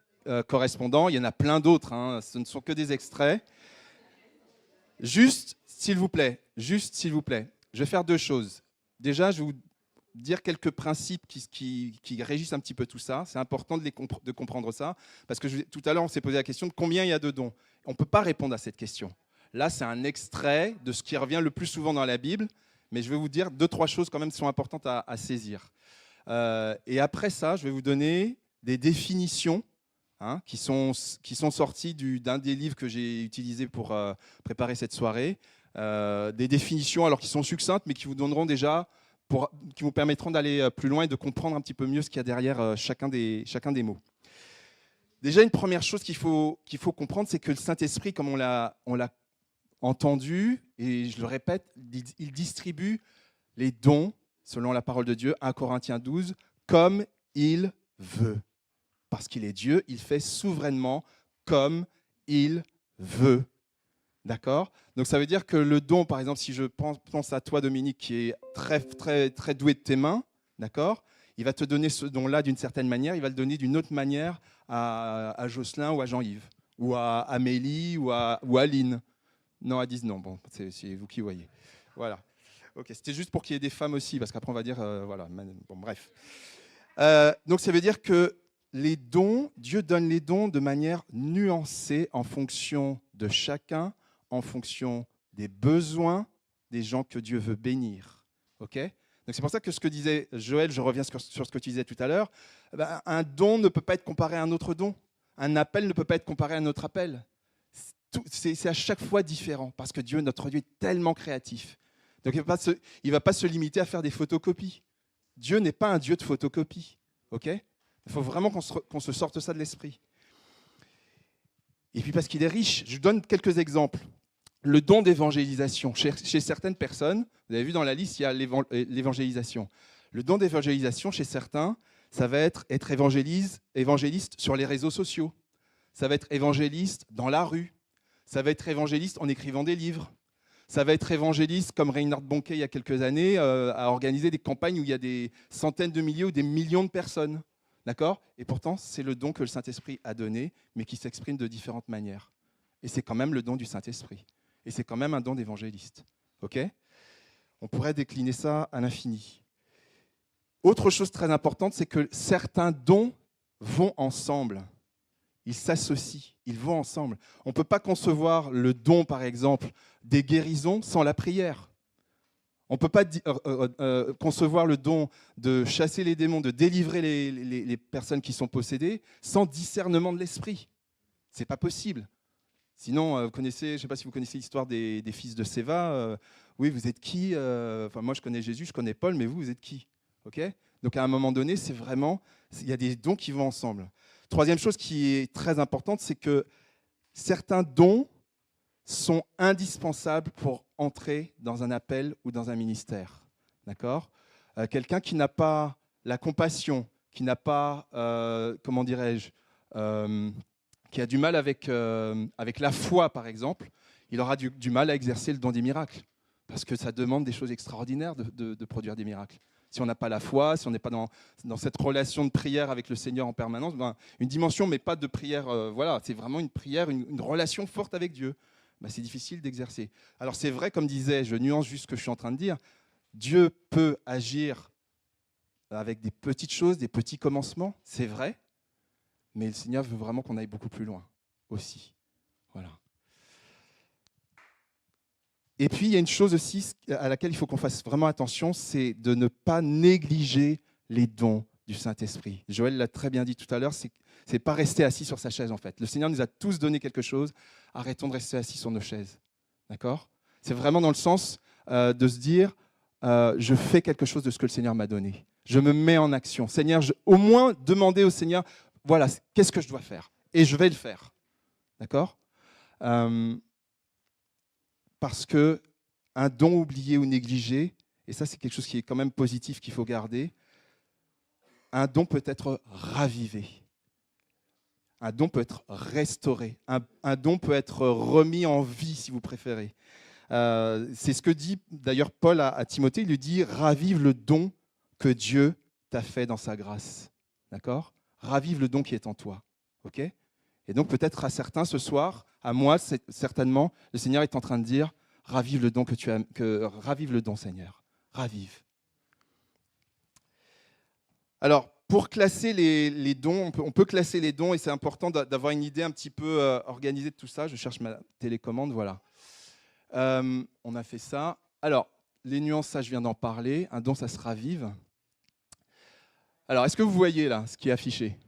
correspondants. Il y en a plein d'autres, hein, ce ne sont que des extraits. Juste, s'il vous plaît, je vais faire deux choses. Déjà, je vais vous dire quelques principes qui régissent un petit peu tout ça. C'est important de comprendre ça, parce que tout à l'heure, on s'est posé la question de combien il y a de dons. On ne peut pas répondre à cette question. Là, c'est un extrait de ce qui revient le plus souvent dans la Bible, mais je vais vous dire deux, trois choses quand même qui sont importantes à saisir. Et après ça, je vais vous donner des définitions qui sont sorties d'un des livres que j'ai utilisé pour préparer cette soirée. Des définitions alors qui sont succinctes, mais qui vous donneront déjà, qui vous permettront d'aller plus loin et de comprendre un petit peu mieux ce qu'il y a derrière chacun des mots. Déjà, une première chose qu'il faut comprendre, c'est que le Saint-Esprit, comme on l'a entendu, et je le répète, il distribue les dons, selon la parole de Dieu, 1 Corinthiens 12, comme il veut. Parce qu'il est Dieu, il fait souverainement comme il veut. D'accord? Donc ça veut dire que le don, par exemple, si je pense à toi, Dominique, qui est très, très, très doué de tes mains, d'accord? Il va te donner ce don-là d'une certaine manière, il va le donner d'une autre manière à Jocelyn ou à Jean-Yves, ou à Amélie ou à Lynn. Non, à 10, non, bon, c'est vous qui voyez. Voilà. Ok, c'était juste pour qu'il y ait des femmes aussi, parce qu'après on va dire, voilà, bon, bref. Donc ça veut dire que les dons, Dieu donne les dons de manière nuancée en fonction de chacun, en fonction des besoins des gens que Dieu veut bénir. Ok ? Donc c'est pour ça que ce que disait Joël, je reviens sur ce que tu disais tout à l'heure, un don ne peut pas être comparé à un autre don. Un appel ne peut pas être comparé à un autre appel. C'est à chaque fois différent, parce que Dieu, notre Dieu, est tellement créatif. Donc il ne va pas se limiter à faire des photocopies. Dieu n'est pas un Dieu de photocopies. Ok ? Il faut vraiment qu'on se sorte ça de l'esprit. Et puis parce qu'il est riche, je donne quelques exemples. Le don d'évangélisation. Chez certaines personnes, vous avez vu dans la liste, il y a l'évangélisation. Le don d'évangélisation, chez certains, ça va être évangéliste sur les réseaux sociaux. Ça va être évangéliste dans la rue. Ça va être évangéliste en écrivant des livres. Ça va être évangéliste, comme Reinhard Bonnke, il y a quelques années, a organisé des campagnes où il y a des centaines de milliers ou des millions de personnes. D'accord ? Et pourtant, c'est le don que le Saint-Esprit a donné, mais qui s'exprime de différentes manières. Et c'est quand même le don du Saint-Esprit. Et c'est quand même un don d'évangéliste. Ok ? On pourrait décliner ça à l'infini. Autre chose très importante, c'est que certains dons vont ensemble. Ils s'associent, ils vont ensemble. On ne peut pas concevoir le don, par exemple, des guérisons sans la prière. On ne peut pas concevoir le don de chasser les démons, de délivrer les personnes qui sont possédées sans discernement de l'esprit. Ce n'est pas possible. Sinon, vous connaissez, je ne sais pas si vous connaissez l'histoire des fils de Séva. Oui, vous êtes qui ? Moi, je connais Jésus, je connais Paul, mais vous êtes qui ? Okay ? Donc, à un moment donné, c'est vraiment, il y a des dons qui vont ensemble. Troisième chose qui est très importante, c'est que certains dons sont indispensables pour entrer dans un appel ou dans un ministère. D'accord ? Quelqu'un qui n'a pas la compassion, qui n'a pas, comment dirais-je, qui a du mal avec la foi, par exemple, il aura du mal à exercer le don des miracles. Parce que ça demande des choses extraordinaires de produire des miracles. Si on n'a pas la foi, si on n'est pas dans cette relation de prière avec le Seigneur en permanence, une dimension, mais pas de prière, voilà, c'est vraiment une prière, une relation forte avec Dieu. C'est difficile d'exercer. Alors c'est vrai, comme disait, je nuance juste ce que je suis en train de dire, Dieu peut agir avec des petites choses, des petits commencements, c'est vrai, mais le Seigneur veut vraiment qu'on aille beaucoup plus loin aussi. Voilà. Et puis, il y a une chose aussi à laquelle il faut qu'on fasse vraiment attention, c'est de ne pas négliger les dons du Saint-Esprit. Joël l'a très bien dit tout à l'heure, c'est pas rester assis sur sa chaise en fait. Le Seigneur nous a tous donné quelque chose, arrêtons de rester assis sur nos chaises. D'accord ? C'est vraiment dans le sens de se dire, je fais quelque chose de ce que le Seigneur m'a donné. Je me mets en action. Seigneur, au moins demander au Seigneur, voilà, qu'est-ce que je dois faire ? Et je vais le faire. D'accord ? Parce que un don oublié ou négligé, et ça c'est quelque chose qui est quand même positif qu'il faut garder, un don peut être ravivé. Un don peut être restauré. Un don peut être remis en vie, si vous préférez. C'est ce que dit d'ailleurs Paul à Timothée. Il lui dit « Ravive le don que Dieu t'a fait dans sa grâce. » D'accord ? Ravive le don qui est en toi. Ok ? Et donc peut-être à certains ce soir, à moi certainement, le Seigneur est en train de dire « Ravive le don que tu as, ravive le don, Seigneur. Ravive. » Alors, pour classer les dons, on peut classer les dons et c'est important d'avoir une idée un petit peu organisée de tout ça. Je cherche ma télécommande, voilà. On a fait ça. Alors, les nuances, ça, je viens d'en parler. Un don, ça se ravive. Alors, est-ce que vous voyez là ce qui est affiché ?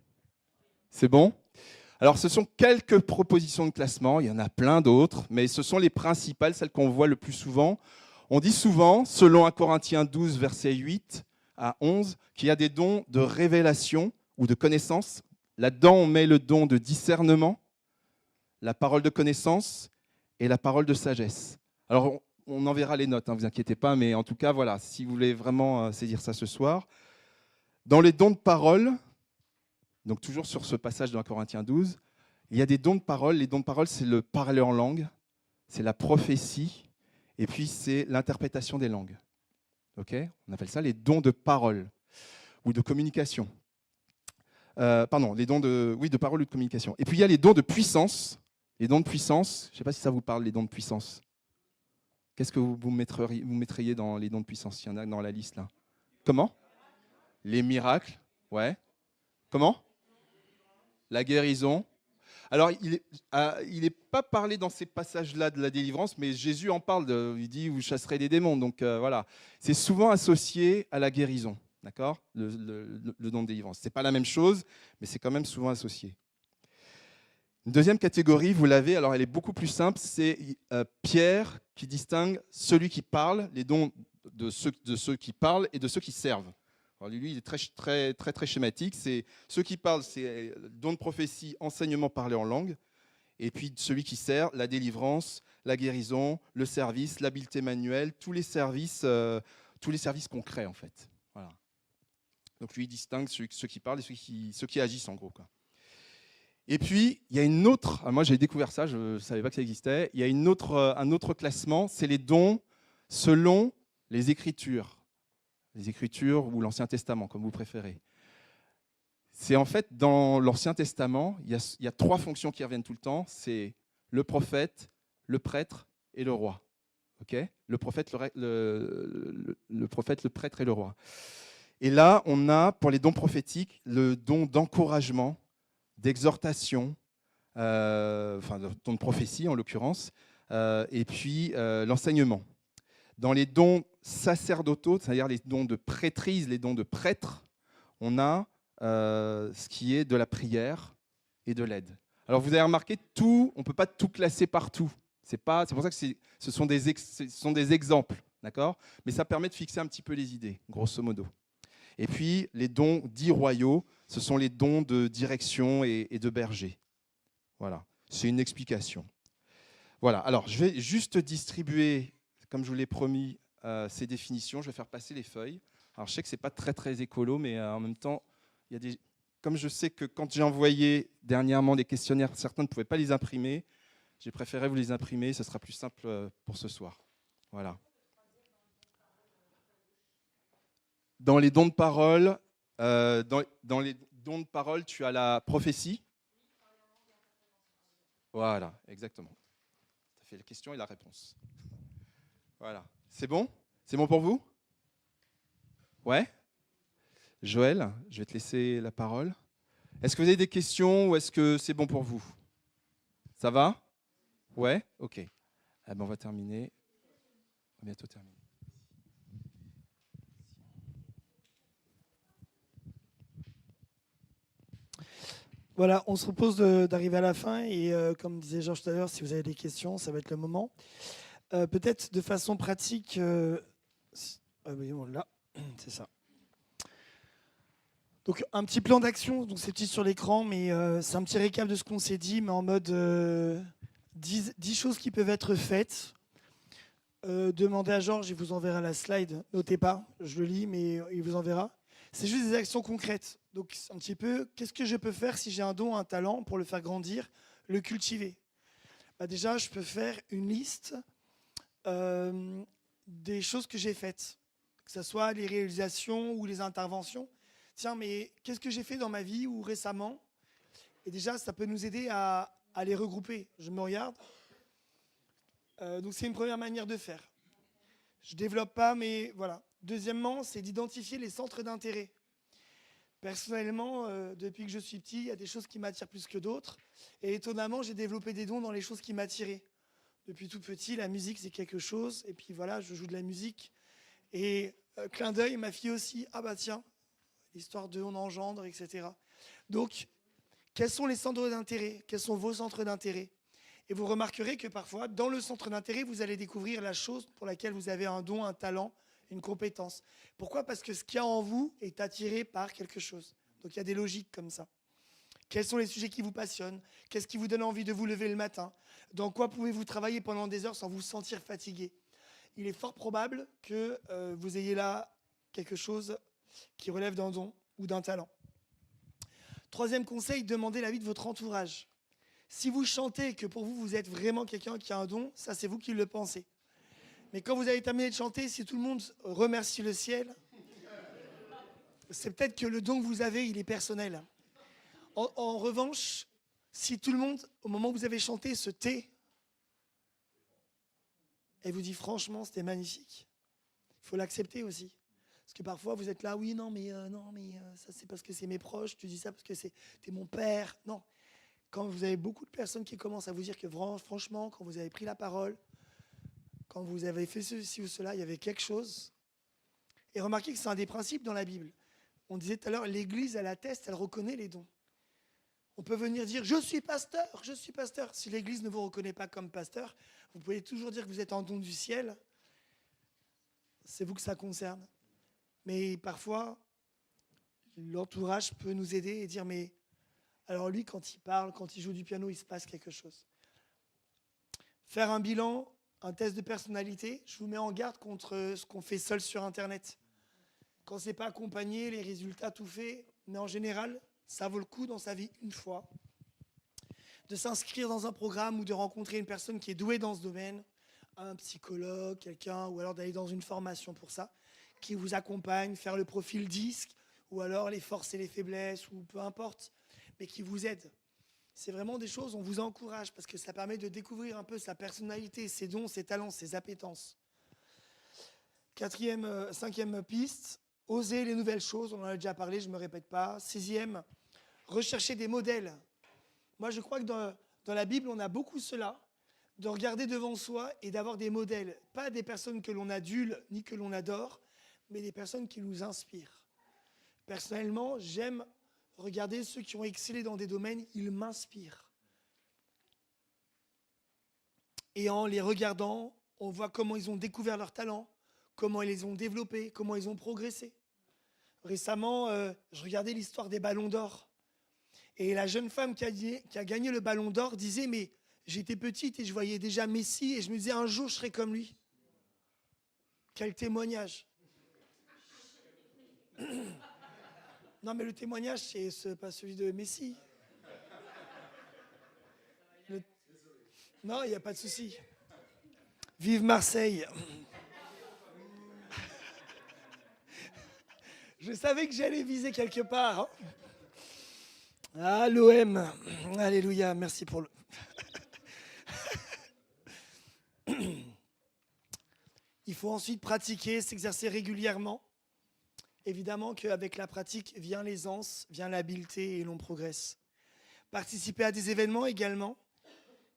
C'est bon ? Alors, ce sont quelques propositions de classement. Il y en a plein d'autres, mais ce sont les principales, celles qu'on voit le plus souvent. On dit souvent, selon 1 Corinthiens 12, verset 8 à 11, qu'il y a des dons de révélation ou de connaissance. Là-dedans, on met le don de discernement, la parole de connaissance et la parole de sagesse. Alors, on en verra les notes, ne vous inquiétez pas, mais en tout cas, voilà, si vous voulez vraiment saisir ça ce soir. Dans les dons de parole, donc toujours sur ce passage de 1 Corinthiens 12, il y a des dons de parole. Les dons de parole, c'est le parler en langue, c'est la prophétie, et puis c'est l'interprétation des langues. Okay ? On appelle ça les dons de parole ou de communication. Les dons de parole ou de communication. Et puis il y a les dons de puissance. Les dons de puissance, je ne sais pas si ça vous parle, les dons de puissance. Qu'est-ce que vous mettriez dans les dons de puissance ? Il y en a dans la liste là. Comment ? Les miracles, ouais. Comment ? La guérison. Alors, il n'est pas parlé dans ces passages-là de la délivrance, mais Jésus en parle. Il dit, vous chasserez des démons. Donc voilà, c'est souvent associé à la guérison, d'accord ? Le don de délivrance. Ce n'est pas la même chose, mais c'est quand même souvent associé. Une deuxième catégorie, vous l'avez, alors elle est beaucoup plus simple, c'est Pierre qui distingue celui qui parle, les dons de ceux qui parlent et de ceux qui servent. Alors lui, il est très schématique. C'est ceux qui parlent, c'est don de prophétie, enseignement parlé en langue. Et puis celui qui sert, la délivrance, la guérison, le service, l'habileté manuelle, tous les services concrets en fait. Voilà. Donc lui, il distingue ceux qui parlent et ceux qui agissent en gros, quoi. Et puis, il y a une autre, moi j'ai découvert ça, je ne savais pas que ça existait, il y a un autre classement, c'est les dons selon les Écritures. Les Écritures ou l'Ancien Testament, comme vous préférez. C'est en fait, dans l'Ancien Testament, il y a 3 fonctions qui reviennent tout le temps. C'est le prophète, le prêtre et le roi. Okay ? Le prophète, le prêtre et le roi. Et là, on a, pour les dons prophétiques, le don d'encouragement, d'exhortation, le don de prophétie en l'occurrence, et puis l'enseignement. Dans les dons sacerdotaux, c'est-à-dire les dons de prêtrise, les dons de prêtre, on a ce qui est de la prière et de l'aide. Alors vous avez remarqué, on ne peut pas tout classer partout. C'est pour ça que ce sont des exemples, d'accord ? Mais ça permet de fixer un petit peu les idées, grosso modo. Et puis les dons dits royaux, ce sont les dons de direction et de berger. Voilà, c'est une explication. Voilà, alors je vais juste distribuer, comme je vous l'ai promis, ces définitions. Je vais faire passer les feuilles. Alors je sais que ce n'est pas très écolo, mais en même temps, comme je sais que quand j'ai envoyé dernièrement des questionnaires, certains ne pouvaient pas les imprimer, j'ai préféré vous les imprimer, ce sera plus simple pour ce soir. Voilà. Dans les dons de parole, tu as la prophétie. Voilà, exactement. Tu as fait la question et la réponse. Voilà. C'est bon ? C'est bon pour vous ? Ouais ? Joël, je vais te laisser la parole. Est-ce que vous avez des questions ou est-ce que c'est bon pour vous ? Ça va ? Ouais ? Ok. Eh ben, on va terminer. On va bientôt terminer. Voilà, on se propose d'arriver à la fin et comme disait Georges tout à l'heure, si vous avez des questions, ça va être le moment. Peut-être de façon pratique. Ah oui, on l'a, c'est ça. Donc un petit plan d'action, donc c'est petit sur l'écran, mais c'est un petit récap de ce qu'on s'est dit, mais en mode 10 choses qui peuvent être faites. Demandez à Georges, il vous enverra la slide. Notez pas, je le lis, mais il vous enverra. C'est juste des actions concrètes. Donc un petit peu, qu'est-ce que je peux faire si j'ai un don, un talent pour le faire grandir, le cultiver? Bah déjà, je peux faire une liste des choses que j'ai faites, que ce soit les réalisations ou les interventions. Tiens, mais qu'est-ce que j'ai fait dans ma vie ou récemment? Et déjà, ça peut nous aider à les regrouper. Je me regarde. Donc c'est une première manière de faire. Je ne développe pas, mais voilà. Deuxièmement, c'est d'identifier les centres d'intérêt. Personnellement, depuis que je suis petit, il y a des choses qui m'attirent plus que d'autres. Et étonnamment, j'ai développé des dons dans les choses qui m'attiraient. Depuis tout petit, la musique, c'est quelque chose. Et puis voilà, je joue de la musique. Et clin d'œil, ma fille aussi. Ah bah tiens, l'histoire de on engendre, etc. Donc, quels sont les centres d'intérêt? Quels sont vos centres d'intérêt? Et vous remarquerez que parfois, dans le centre d'intérêt, vous allez découvrir la chose pour laquelle vous avez un don, un talent, une compétence. Pourquoi? Parce que ce qu'il y a en vous est attiré par quelque chose. Donc il y a des logiques comme ça. Quels sont les sujets qui vous passionnent? Qu'est-ce qui vous donne envie de vous lever le matin? Dans quoi pouvez-vous travailler pendant des heures sans vous sentir fatigué? Il est fort probable que vous ayez là quelque chose qui relève d'un don ou d'un talent. Troisième conseil, demandez l'avis de votre entourage. Si vous chantez et que pour vous, vous êtes vraiment quelqu'un qui a un don, ça c'est vous qui le pensez. Mais quand vous avez terminé de chanter, si tout le monde remercie le ciel, c'est peut-être que le don que vous avez, il est personnel. En revanche, si tout le monde, au moment où vous avez chanté, se tait et vous dit franchement, c'était magnifique, il faut l'accepter aussi. Parce que parfois, vous êtes là, oui, non, mais ça c'est parce que c'est mes proches, tu dis ça parce que t'es mon père. Non. Quand vous avez beaucoup de personnes qui commencent à vous dire que franchement, quand vous avez pris la parole, quand vous avez fait ceci ou cela, il y avait quelque chose. Et remarquez que c'est un des principes dans la Bible. On disait tout à l'heure, l'Église, elle atteste, elle reconnaît les dons. On peut venir dire, je suis pasteur, je suis pasteur. Si l'Église ne vous reconnaît pas comme pasteur, vous pouvez toujours dire que vous êtes un don du ciel. C'est vous que ça concerne. Mais parfois, l'entourage peut nous aider et dire, mais alors lui, quand il parle, quand il joue du piano, il se passe quelque chose. Faire un bilan, un test de personnalité, je vous mets en garde contre ce qu'on fait seul sur Internet. Quand ce n'est pas accompagné, les résultats tout faits, mais en général, ça vaut le coup dans sa vie une fois de s'inscrire dans un programme ou de rencontrer une personne qui est douée dans ce domaine, un psychologue, quelqu'un, ou alors d'aller dans une formation pour ça, qui vous accompagne, faire le profil disque, ou alors les forces et les faiblesses, ou peu importe, mais qui vous aide. C'est vraiment des choses, on vous encourage, parce que ça permet de découvrir un peu sa personnalité, ses dons, ses talents, ses appétences. Cinquième piste, oser les nouvelles choses, on en a déjà parlé, je ne me répète pas. Sixième, rechercher des modèles. Moi, je crois que dans la Bible, on a beaucoup cela, de regarder devant soi et d'avoir des modèles. Pas des personnes que l'on adule ni que l'on adore, mais des personnes qui nous inspirent. Personnellement, j'aime regarder ceux qui ont excellé dans des domaines, ils m'inspirent. Et en les regardant, on voit comment ils ont découvert leur talent, comment ils les ont développés, comment ils ont progressé. Récemment, je regardais l'histoire des ballons d'or. Et la jeune femme qui a gagné le ballon d'or disait, mais j'étais petite et je voyais déjà Messi et je me disais, un jour, je serai comme lui. Quel témoignage. Non, mais le témoignage, c'est pas celui de Messi. Non, il n'y a pas de souci. Vive Marseille. Je savais que j'allais viser quelque part. Ah, l'OM. Alléluia, merci pour le... Il faut ensuite pratiquer, s'exercer régulièrement. Évidemment qu'avec la pratique vient l'aisance, vient l'habileté et l'on progresse. Participer à des événements également,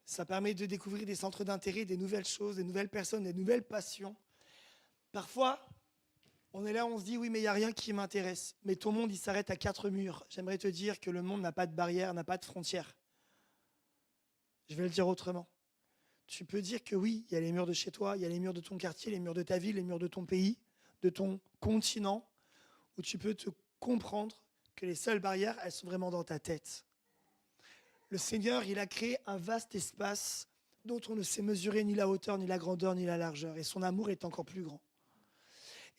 ça permet de découvrir des centres d'intérêt, des nouvelles choses, des nouvelles personnes, des nouvelles passions. Parfois, On est là, on se dit, oui, mais il n'y a rien qui m'intéresse. Mais ton monde, il s'arrête à 4 murs. J'aimerais te dire que le monde n'a pas de barrière, n'a pas de frontières. Je vais le dire autrement. Tu peux dire que oui, il y a les murs de chez toi, il y a les murs de ton quartier, les murs de ta ville, les murs de ton pays, de ton continent, où tu peux te comprendre que les seules barrières, elles sont vraiment dans ta tête. Le Seigneur, il a créé un vaste espace dont on ne sait mesurer ni la hauteur, ni la grandeur, ni la largeur. Et son amour est encore plus grand.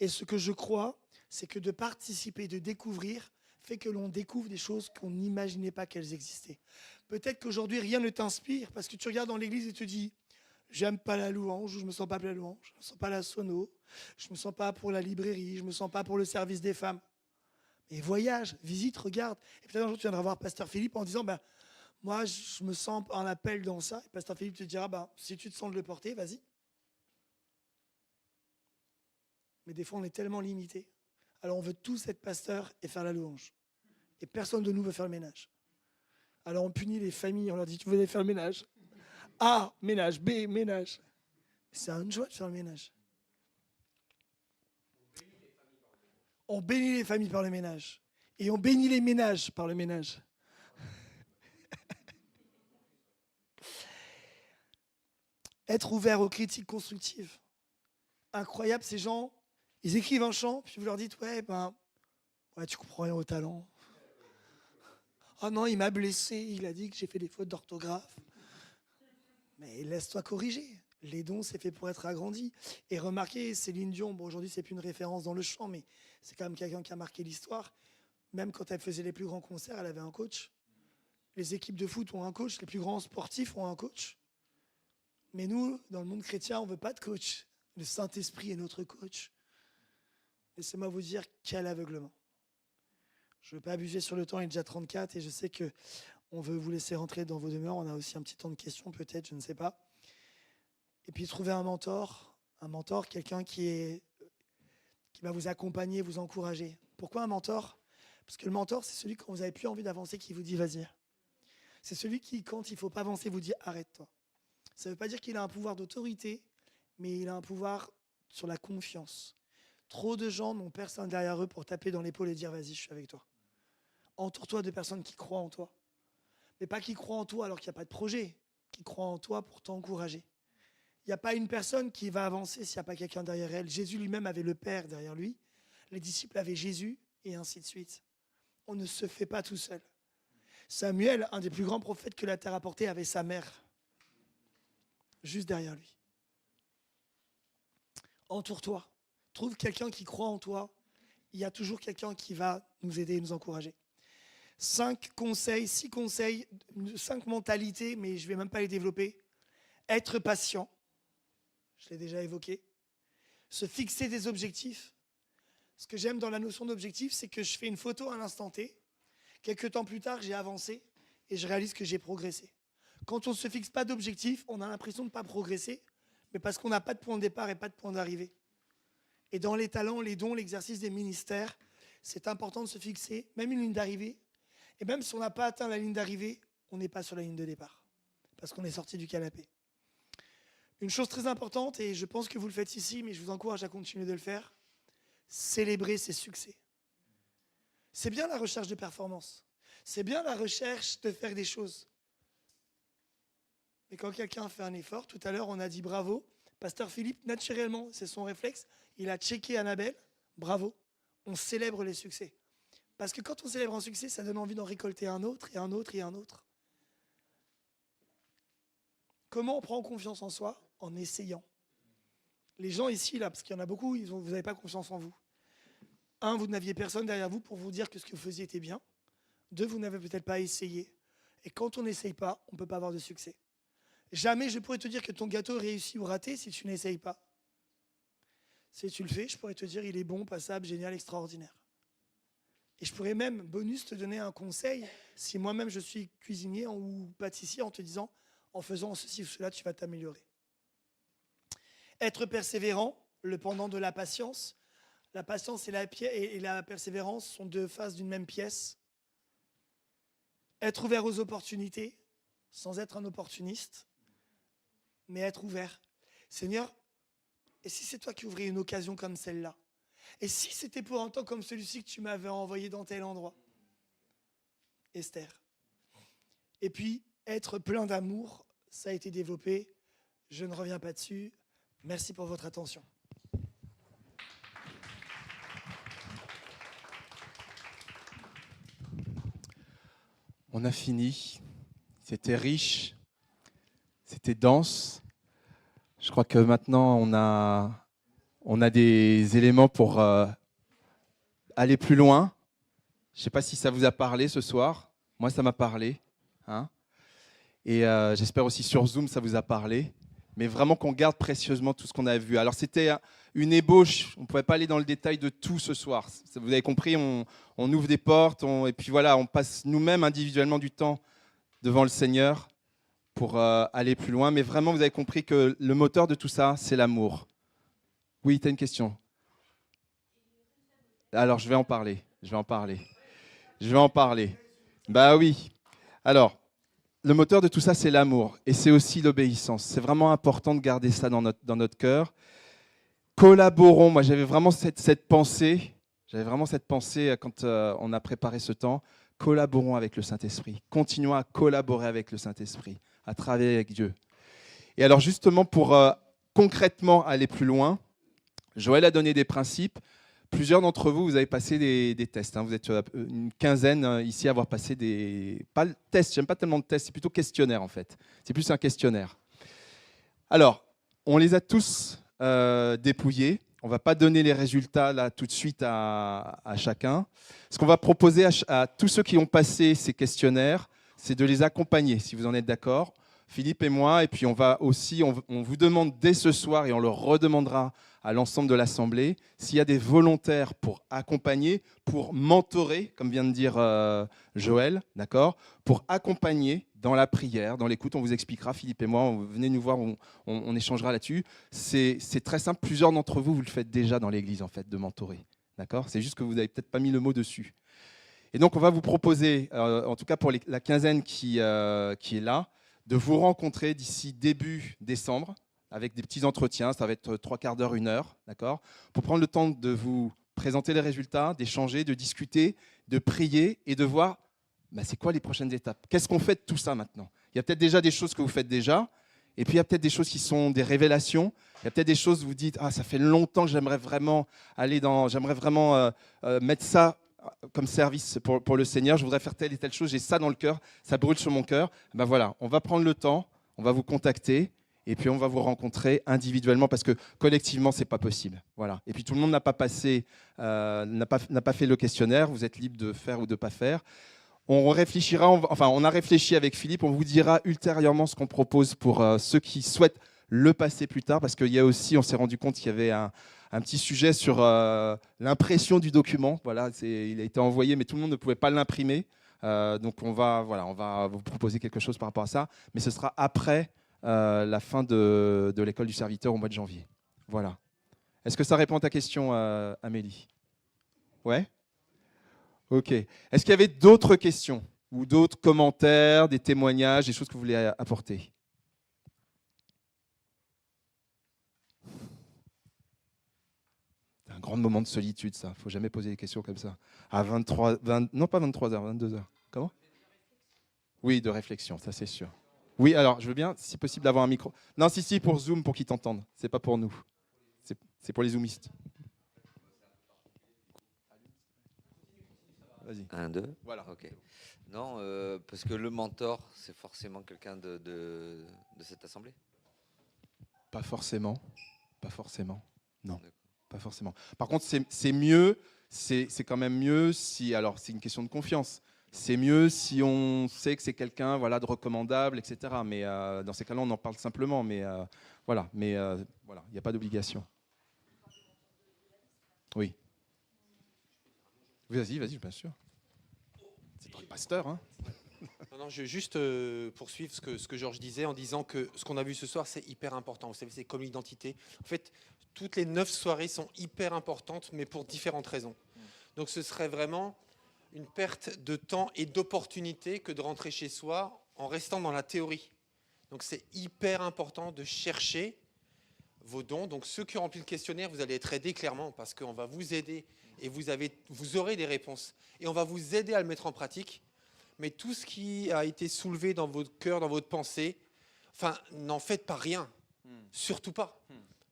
Et ce que je crois, c'est que de participer, de découvrir, fait que l'on découvre des choses qu'on n'imaginait pas qu'elles existaient. Peut-être qu'aujourd'hui, rien ne t'inspire parce que tu regardes dans l'église et te dis « J'aime pas la louange » ou « Je me sens pas pour la louange »,« Je me sens pas la sono »,« Je me sens pas pour la librairie »,« Je me sens pas pour le service des femmes ». Mais voyage, visite, regarde. Et peut-être un jour, tu viendras voir Pasteur Philippe en disant « Moi, je me sens un appel dans ça. » Et Pasteur Philippe te dira « Si tu te sens de le porter, vas-y. » Mais des fois, on est tellement limité. Alors, on veut tous être pasteur et faire la louange. Et personne de nous veut faire le ménage. Alors, on punit les familles. On leur dit, tu veux aller faire le ménage? A, ménage. B, ménage. C'est une joie de faire le ménage. On bénit les familles par le ménage. Et on bénit les ménages par le ménage. Être ouvert aux critiques constructives. Incroyable, ces gens, ils écrivent un chant, puis vous leur dites, ouais, tu comprends rien au talent. Oh non, il m'a blessé, il a dit que j'ai fait des fautes d'orthographe. Mais laisse-toi corriger. Les dons, c'est fait pour être agrandi. Et remarquez, Céline Dion, aujourd'hui, c'est plus une référence dans le chant, mais c'est quand même quelqu'un qui a marqué l'histoire. Même quand elle faisait les plus grands concerts, elle avait un coach. Les équipes de foot ont un coach, les plus grands sportifs ont un coach. Mais nous, dans le monde chrétien, on ne veut pas de coach. Le Saint-Esprit est notre coach. Laissez-moi vous dire quel aveuglement. Je ne veux pas abuser sur le temps, il est déjà 34 et je sais qu'on veut vous laisser rentrer dans vos demeures. On a aussi un petit temps de questions peut-être, je ne sais pas. Et puis trouver un mentor, quelqu'un qui va vous accompagner, vous encourager. Pourquoi un mentor? Parce que le mentor, c'est celui quand vous n'avez plus envie d'avancer qui vous dit vas-y. C'est celui qui, quand il ne faut pas avancer, vous dit arrête-toi. Ça ne veut pas dire qu'il a un pouvoir d'autorité, mais il a un pouvoir sur la confiance. Trop de gens n'ont personne derrière eux pour taper dans l'épaule et dire « Vas-y, je suis avec toi ». Entoure-toi de personnes qui croient en toi. Mais pas qui croient en toi alors qu'il n'y a pas de projet, qui croient en toi pour t'encourager. Il n'y a pas une personne qui va avancer s'il n'y a pas quelqu'un derrière elle. Jésus lui-même avait le Père derrière lui. Les disciples avaient Jésus et ainsi de suite. On ne se fait pas tout seul. Samuel, un des plus grands prophètes que la terre a porté, avait sa mère juste derrière lui. Entoure-toi. Trouve quelqu'un qui croit en toi. Il y a toujours quelqu'un qui va nous aider et nous encourager. 6 conseils, 5 mentalités, mais je ne vais même pas les développer. Être patient, je l'ai déjà évoqué. Se fixer des objectifs. Ce que j'aime dans la notion d'objectif, c'est que je fais une photo à l'instant T. Quelques temps plus tard, j'ai avancé et je réalise que j'ai progressé. Quand on ne se fixe pas d'objectif, on a l'impression de ne pas progresser, mais parce qu'on n'a pas de point de départ et pas de point d'arrivée. Et dans les talents, les dons, l'exercice des ministères, c'est important de se fixer, même une ligne d'arrivée. Et même si on n'a pas atteint la ligne d'arrivée, on n'est pas sur la ligne de départ, parce qu'on est sorti du canapé. Une chose très importante, et je pense que vous le faites ici, mais je vous encourage à continuer de le faire, célébrer ses succès. C'est bien la recherche de performance. C'est bien la recherche de faire des choses. Mais quand quelqu'un fait un effort, tout à l'heure, on a dit bravo. Pasteur Philippe, naturellement, c'est son réflexe. Il a checké Annabelle. Bravo. On célèbre les succès. Parce que quand on célèbre un succès, ça donne envie d'en récolter un autre, et un autre, et un autre. Comment on prend confiance en soi? En essayant. Les gens ici, là, parce qu'il y en a beaucoup, vous n'avez pas confiance en vous. 1, vous n'aviez personne derrière vous pour vous dire que ce que vous faisiez était bien. 2, vous n'avez peut-être pas essayé. Et quand on n'essaye pas, on ne peut pas avoir de succès. Jamais je pourrais te dire que ton gâteau est réussi ou raté si tu n'essayes pas. Si tu le fais, je pourrais te dire il est bon, passable, génial, extraordinaire. Et je pourrais même, bonus, te donner un conseil si moi-même je suis cuisinier ou pâtissier en te disant en faisant ceci ou cela, tu vas t'améliorer. Être persévérant, le pendant de la patience. La patience et la persévérance sont 2 faces d'une même pièce. Être ouvert aux opportunités, sans être un opportuniste, mais être ouvert. Seigneur, et si c'est toi qui ouvrais une occasion comme celle-là? Et si c'était pour un temps comme celui-ci que tu m'avais envoyé dans tel endroit? Esther. Et puis, être plein d'amour, ça a été développé. Je ne reviens pas dessus. Merci pour votre attention. On a fini. C'était riche. C'était dense. Je crois que maintenant, on a des éléments pour aller plus loin. Je ne sais pas si ça vous a parlé ce soir. Moi, ça m'a parlé. Hein. Et j'espère aussi sur Zoom, ça vous a parlé. Mais vraiment qu'on garde précieusement tout ce qu'on a vu. Alors, c'était une ébauche. On ne pouvait pas aller dans le détail de tout ce soir. Vous avez compris, on ouvre des portes. Et puis voilà, on passe nous-mêmes individuellement du temps devant le Seigneur pour aller plus loin. Mais vraiment, vous avez compris que le moteur de tout ça, c'est l'amour. Oui, tu as une question? Alors, je vais en parler. Bah oui. Alors, le moteur de tout ça, c'est l'amour. Et c'est aussi l'obéissance. C'est vraiment important de garder ça dans notre cœur. Collaborons. Moi, j'avais vraiment cette pensée. Quand on a préparé ce temps. Collaborons avec le Saint-Esprit. Continuons à collaborer avec le Saint-Esprit, à travailler avec Dieu. Et alors, justement, pour concrètement aller plus loin, Joël a donné des principes. Plusieurs d'entre vous, vous avez passé des tests. Hein. Vous êtes une quinzaine ici à avoir passé des... Pas le test, j'aime pas tellement de tests, c'est plutôt questionnaire en fait. C'est plus un questionnaire. Alors, on les a tous dépouillés. On ne va pas donner les résultats là tout de suite à chacun. Ce qu'on va proposer à tous ceux qui ont passé ces questionnaires, c'est de les accompagner, si vous en êtes d'accord. Philippe et moi, et puis on vous demande dès ce soir, et on le redemandera à l'ensemble de l'Assemblée, s'il y a des volontaires pour accompagner, pour mentorer, comme vient de dire Joël, d'accord, pour accompagner dans la prière, dans l'écoute. On vous expliquera, Philippe et moi, venez nous voir, on échangera là-dessus. C'est très simple, plusieurs d'entre vous, vous le faites déjà dans l'Église, en fait, de mentorer, d'accord. C'est juste que vous n'avez peut-être pas mis le mot dessus. Et donc, on va vous proposer, en tout cas pour la quinzaine qui est là, de vous rencontrer d'ici début décembre, avec des petits entretiens, ça va être 3 quarts d'heure, 1 heure, d'accord, pour prendre le temps de vous présenter les résultats, d'échanger, de discuter, de prier et de voir c'est quoi les prochaines étapes. Qu'est-ce qu'on fait de tout ça maintenant? Il y a peut-être déjà des choses que vous faites déjà, et puis il y a peut-être des choses qui sont des révélations, il y a peut-être des choses où vous dites « Ah, ça fait longtemps que j'aimerais vraiment mettre ça comme service pour le Seigneur, je voudrais faire telle et telle chose, j'ai ça dans le cœur, ça brûle sur mon cœur. » Ben voilà, on va prendre le temps, on va vous contacter, et puis on va vous rencontrer individuellement parce que collectivement, c'est pas possible. Voilà. Et puis tout le monde n'a pas passé, n'a pas fait le questionnaire. Vous êtes libre de faire ou de pas faire. On réfléchira. On a réfléchi avec Philippe. On vous dira ultérieurement ce qu'on propose pour ceux qui souhaitent le passer plus tard, parce qu'il y a aussi, on s'est rendu compte qu'il y avait un petit sujet sur l'impression du document. Voilà, il a été envoyé, mais tout le monde ne pouvait pas l'imprimer. Donc on va vous proposer quelque chose par rapport à ça, mais ce sera après la fin de l'école du serviteur au mois de janvier. Voilà. Est-ce que ça répond à ta question, Amélie? Ouais? Ok. Est-ce qu'il y avait d'autres questions ou d'autres commentaires, des témoignages, des choses que vous voulez apporter? C'est un grand moment de solitude, ça. Il ne faut jamais poser des questions comme ça. À 23, non pas 23h, 22h. Comment? Oui, de réflexion, ça c'est sûr. Oui, alors je veux bien, si possible, d'avoir un micro. Non, si, pour Zoom, pour qu'ils t'entendent. C'est pas pour nous. C'est pour les zoomistes. Vas-y. 1, 2. Voilà. Ok. Non, parce que le mentor, c'est forcément quelqu'un de cette assemblée. Pas forcément. Non, D'accord. pas forcément. Par contre, c'est mieux, c'est quand même mieux si, alors c'est une question de confiance. C'est mieux si on sait que c'est quelqu'un, voilà, de recommandable, etc. Mais dans ces cas-là, on en parle simplement. Mais voilà, il n'y a pas d'obligation. Oui. Vas-y, bien sûr. C'est toi le pasteur, hein. Non, je veux juste poursuivre ce que Georges disait en disant que ce qu'on a vu ce soir, c'est hyper important. Vous savez, c'est comme l'identité. En fait, toutes les 9 soirées sont hyper importantes, mais pour différentes raisons. Donc ce serait vraiment une perte de temps et d'opportunité que de rentrer chez soi en restant dans la théorie. Donc c'est hyper important de chercher vos dons. Donc ceux qui ont rempli le questionnaire, vous allez être aidés clairement parce qu'on va vous aider et vous aurez des réponses. Et on va vous aider à le mettre en pratique. Mais tout ce qui a été soulevé dans votre cœur, dans votre pensée, enfin, n'en faites pas rien. Surtout pas.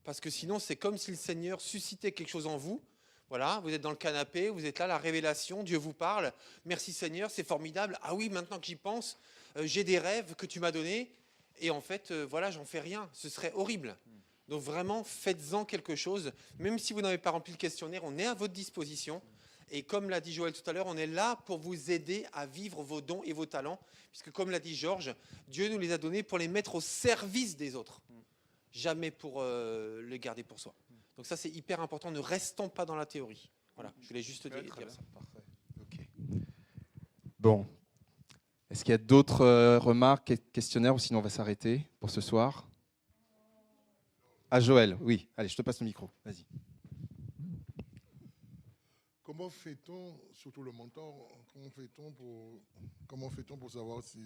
Parce que sinon, c'est comme si le Seigneur suscitait quelque chose en vous. Voilà, vous êtes dans le canapé, vous êtes là, la révélation, Dieu vous parle. Merci Seigneur, c'est formidable. Ah oui, maintenant que j'y pense, j'ai des rêves que tu m'as donnés. Et en fait, voilà, j'en fais rien. Ce serait horrible. Donc vraiment, faites-en quelque chose. Même si vous n'avez pas rempli le questionnaire, on est à votre disposition. Et comme l'a dit Joël tout à l'heure, on est là pour vous aider à vivre vos dons et vos talents. Puisque comme l'a dit Georges, Dieu nous les a donnés pour les mettre au service des autres. Jamais pour les garder pour soi. Donc ça, c'est hyper important. Ne restons pas dans la théorie. Voilà, je voulais juste dire ça. Parfait. Ok. Bon. Est-ce qu'il y a d'autres remarques, questionnaires, ou sinon on va s'arrêter pour ce soir? Ah, Joël, oui. Allez, je te passe le micro. Vas-y. Comment fait-on, surtout le mentor, comment fait-on pour savoir si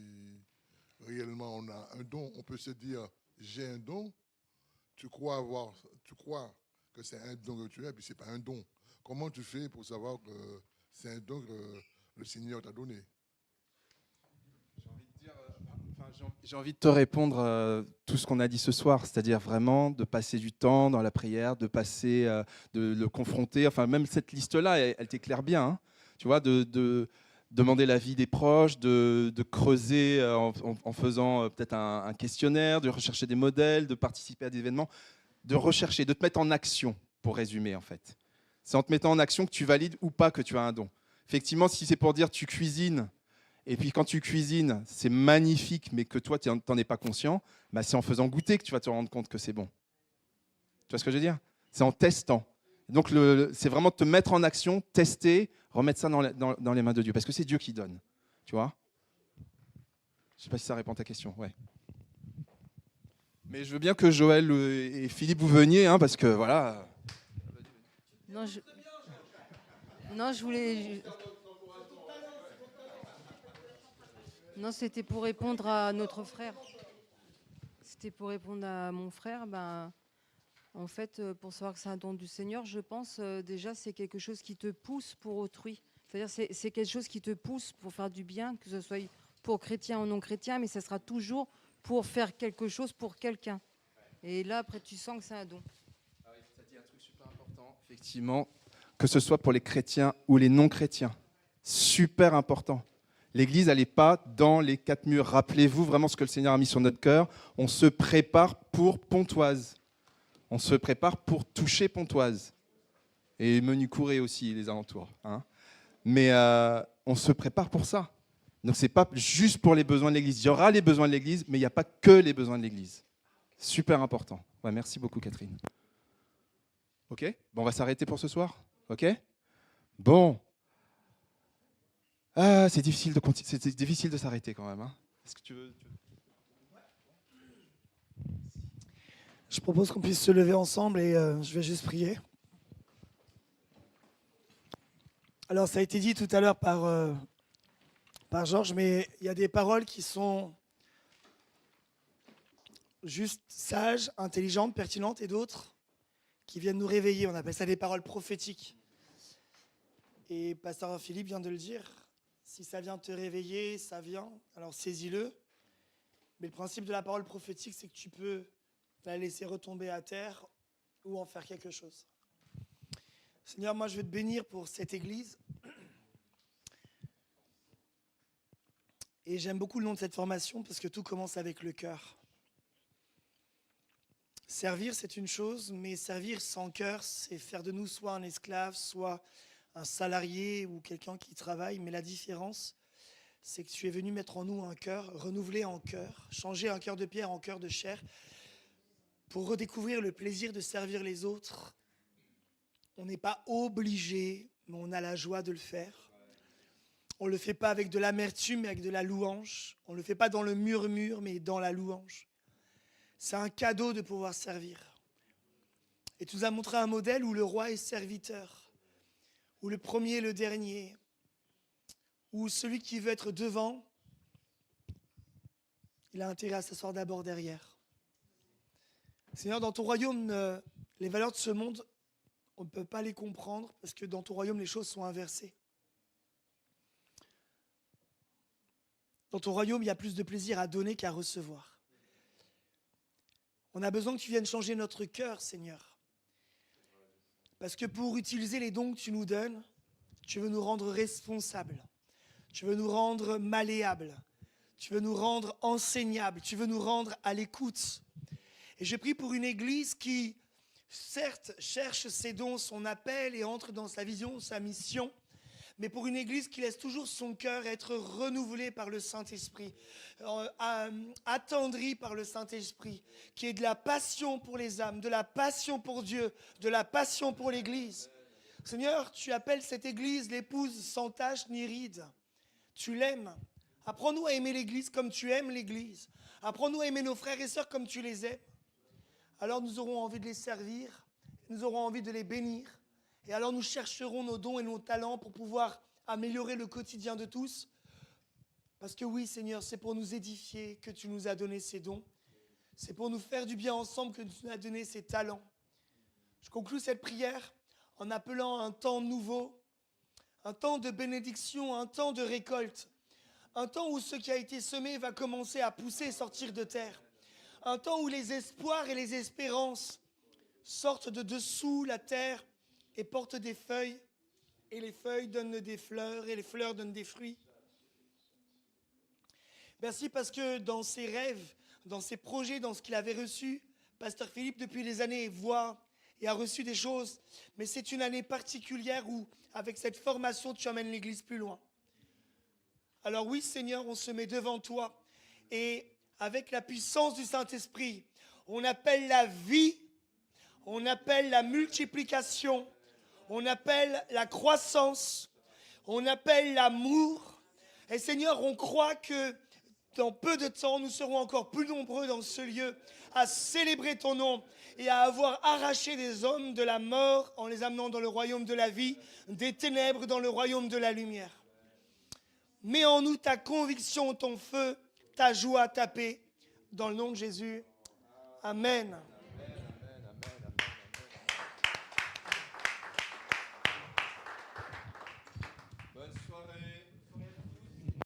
réellement on a un don? On peut se dire, j'ai un don, tu crois que c'est un don que tu as, et puis c'est pas un don. Comment tu fais pour savoir que c'est un don que le Seigneur t'a donné? J'ai envie de te répondre tout ce qu'on a dit ce soir, c'est-à-dire vraiment de passer du temps dans la prière, de le confronter. Enfin, même cette liste-là, elle t'éclaire bien. Hein, tu vois, de demander l'avis des proches, de creuser en faisant peut-être un questionnaire, de rechercher des modèles, de participer à des événements, de rechercher, de te mettre en action, pour résumer en fait. C'est en te mettant en action que tu valides ou pas que tu as un don. Effectivement, si c'est pour dire tu cuisines, et puis quand tu cuisines, c'est magnifique, mais que toi, tu n'en es pas conscient, bah, c'est en faisant goûter que tu vas te rendre compte que c'est bon. Tu vois ce que je veux dire? C'est en testant. Donc, c'est vraiment te mettre en action, tester, remettre ça dans les mains de Dieu. Parce que c'est Dieu qui donne. Tu vois? Je ne sais pas si ça répond à ta question. Ouais. Mais je veux bien que Joël et Philippe, vous veniez, hein, parce que voilà. Non, je voulais... Non, c'était pour répondre à notre frère. C'était pour répondre à mon frère. Ben, en fait, pour savoir que c'est un don du Seigneur, je pense déjà c'est quelque chose qui te pousse pour autrui. C'est-à-dire c'est quelque chose qui te pousse pour faire du bien, que ce soit pour chrétien ou non chrétien, mais ça sera toujours pour faire quelque chose pour quelqu'un. Et là, après, tu sens que c'est un don. Ah oui, ça dit un truc super important. Effectivement, que ce soit pour les chrétiens ou les non-chrétiens. Super important. L'Église, elle n'est pas dans les quatre murs. Rappelez-vous vraiment ce que le Seigneur a mis sur notre cœur. On se prépare pour Pontoise. On se prépare pour toucher Pontoise. Et Menu-Couré aussi, les alentours. Hein. Mais on se prépare pour ça. Donc, ce n'est pas juste pour les besoins de l'Église. Il y aura les besoins de l'Église, mais il n'y a pas que les besoins de l'Église. Super important. Ouais, merci beaucoup, Catherine. OK? Bon, on va s'arrêter pour ce soir? OK? Bon. Ah, c'est difficile de s'arrêter quand même. Hein. Est-ce que tu veux... Je propose qu'on puisse se lever ensemble et je vais juste prier. Alors, ça a été dit tout à l'heure par Georges, mais il y a des paroles qui sont juste sages, intelligentes, pertinentes, et d'autres qui viennent nous réveiller. On appelle ça des paroles prophétiques. Et Pasteur Philippe vient de le dire. Si ça vient te réveiller, ça vient, alors saisis-le. Mais le principe de la parole prophétique, c'est que tu peux la laisser retomber à terre ou en faire quelque chose. Seigneur, moi je veux te bénir pour cette église. Et j'aime beaucoup le nom de cette formation parce que tout commence avec le cœur. Servir, c'est une chose, mais servir sans cœur, c'est faire de nous soit un esclave, soit un salarié ou quelqu'un qui travaille, mais la différence, c'est que tu es venu mettre en nous un cœur, renouveler en cœur, changer un cœur de pierre en cœur de chair, pour redécouvrir le plaisir de servir les autres. On n'est pas obligé, mais on a la joie de le faire. On ne le fait pas avec de l'amertume, mais avec de la louange. On ne le fait pas dans le murmure, mais dans la louange. C'est un cadeau de pouvoir servir. Et tu nous as montré un modèle où le roi est serviteur, où le premier est le dernier, où celui qui veut être devant, il a intérêt à s'asseoir d'abord derrière. Seigneur, dans ton royaume, les valeurs de ce monde, on ne peut pas les comprendre parce que dans ton royaume, les choses sont inversées. Dans ton royaume, il y a plus de plaisir à donner qu'à recevoir. On a besoin que tu viennes changer notre cœur, Seigneur. Parce que pour utiliser les dons que tu nous donnes, tu veux nous rendre responsables. Tu veux nous rendre malléables. Tu veux nous rendre enseignables. Tu veux nous rendre à l'écoute. Et je prie pour une église qui, certes, cherche ses dons, son appel et entre dans sa vision, sa mission, mais pour une église qui laisse toujours son cœur être renouvelé par le Saint-Esprit, attendri par le Saint-Esprit, qui ait de la passion pour les âmes, de la passion pour Dieu, de la passion pour l'église. Seigneur, tu appelles cette église l'épouse sans tache ni ride. Tu l'aimes. Apprends-nous à aimer l'église comme tu aimes l'église. Apprends-nous à aimer nos frères et sœurs comme tu les aimes. Alors nous aurons envie de les servir, nous aurons envie de les bénir. Et alors nous chercherons nos dons et nos talents pour pouvoir améliorer le quotidien de tous. Parce que oui, Seigneur, c'est pour nous édifier que tu nous as donné ces dons. C'est pour nous faire du bien ensemble que tu nous as donné ces talents. Je conclus cette prière en appelant un temps nouveau, un temps de bénédiction, un temps de récolte. Un temps où ce qui a été semé va commencer à pousser et sortir de terre. Un temps où les espoirs et les espérances sortent de dessous la terre et portent des feuilles, et les feuilles donnent des fleurs, et les fleurs donnent des fruits. Merci parce que dans ses rêves, dans ses projets, dans ce qu'il avait reçu, Pasteur Philippe, depuis des années, voit et a reçu des choses. Mais c'est une année particulière où, avec cette formation, tu amènes l'Église plus loin. Alors oui, Seigneur, on se met devant toi, et avec la puissance du Saint-Esprit, on appelle la vie, on appelle la multiplication, on appelle la croissance, on appelle l'amour. Et Seigneur, on croit que dans peu de temps, nous serons encore plus nombreux dans ce lieu à célébrer ton nom et à avoir arraché des hommes de la mort en les amenant dans le royaume de la vie, des ténèbres dans le royaume de la lumière. Mets en nous ta conviction, ton feu, ta joie, ta paix. Dans le nom de Jésus. Amen.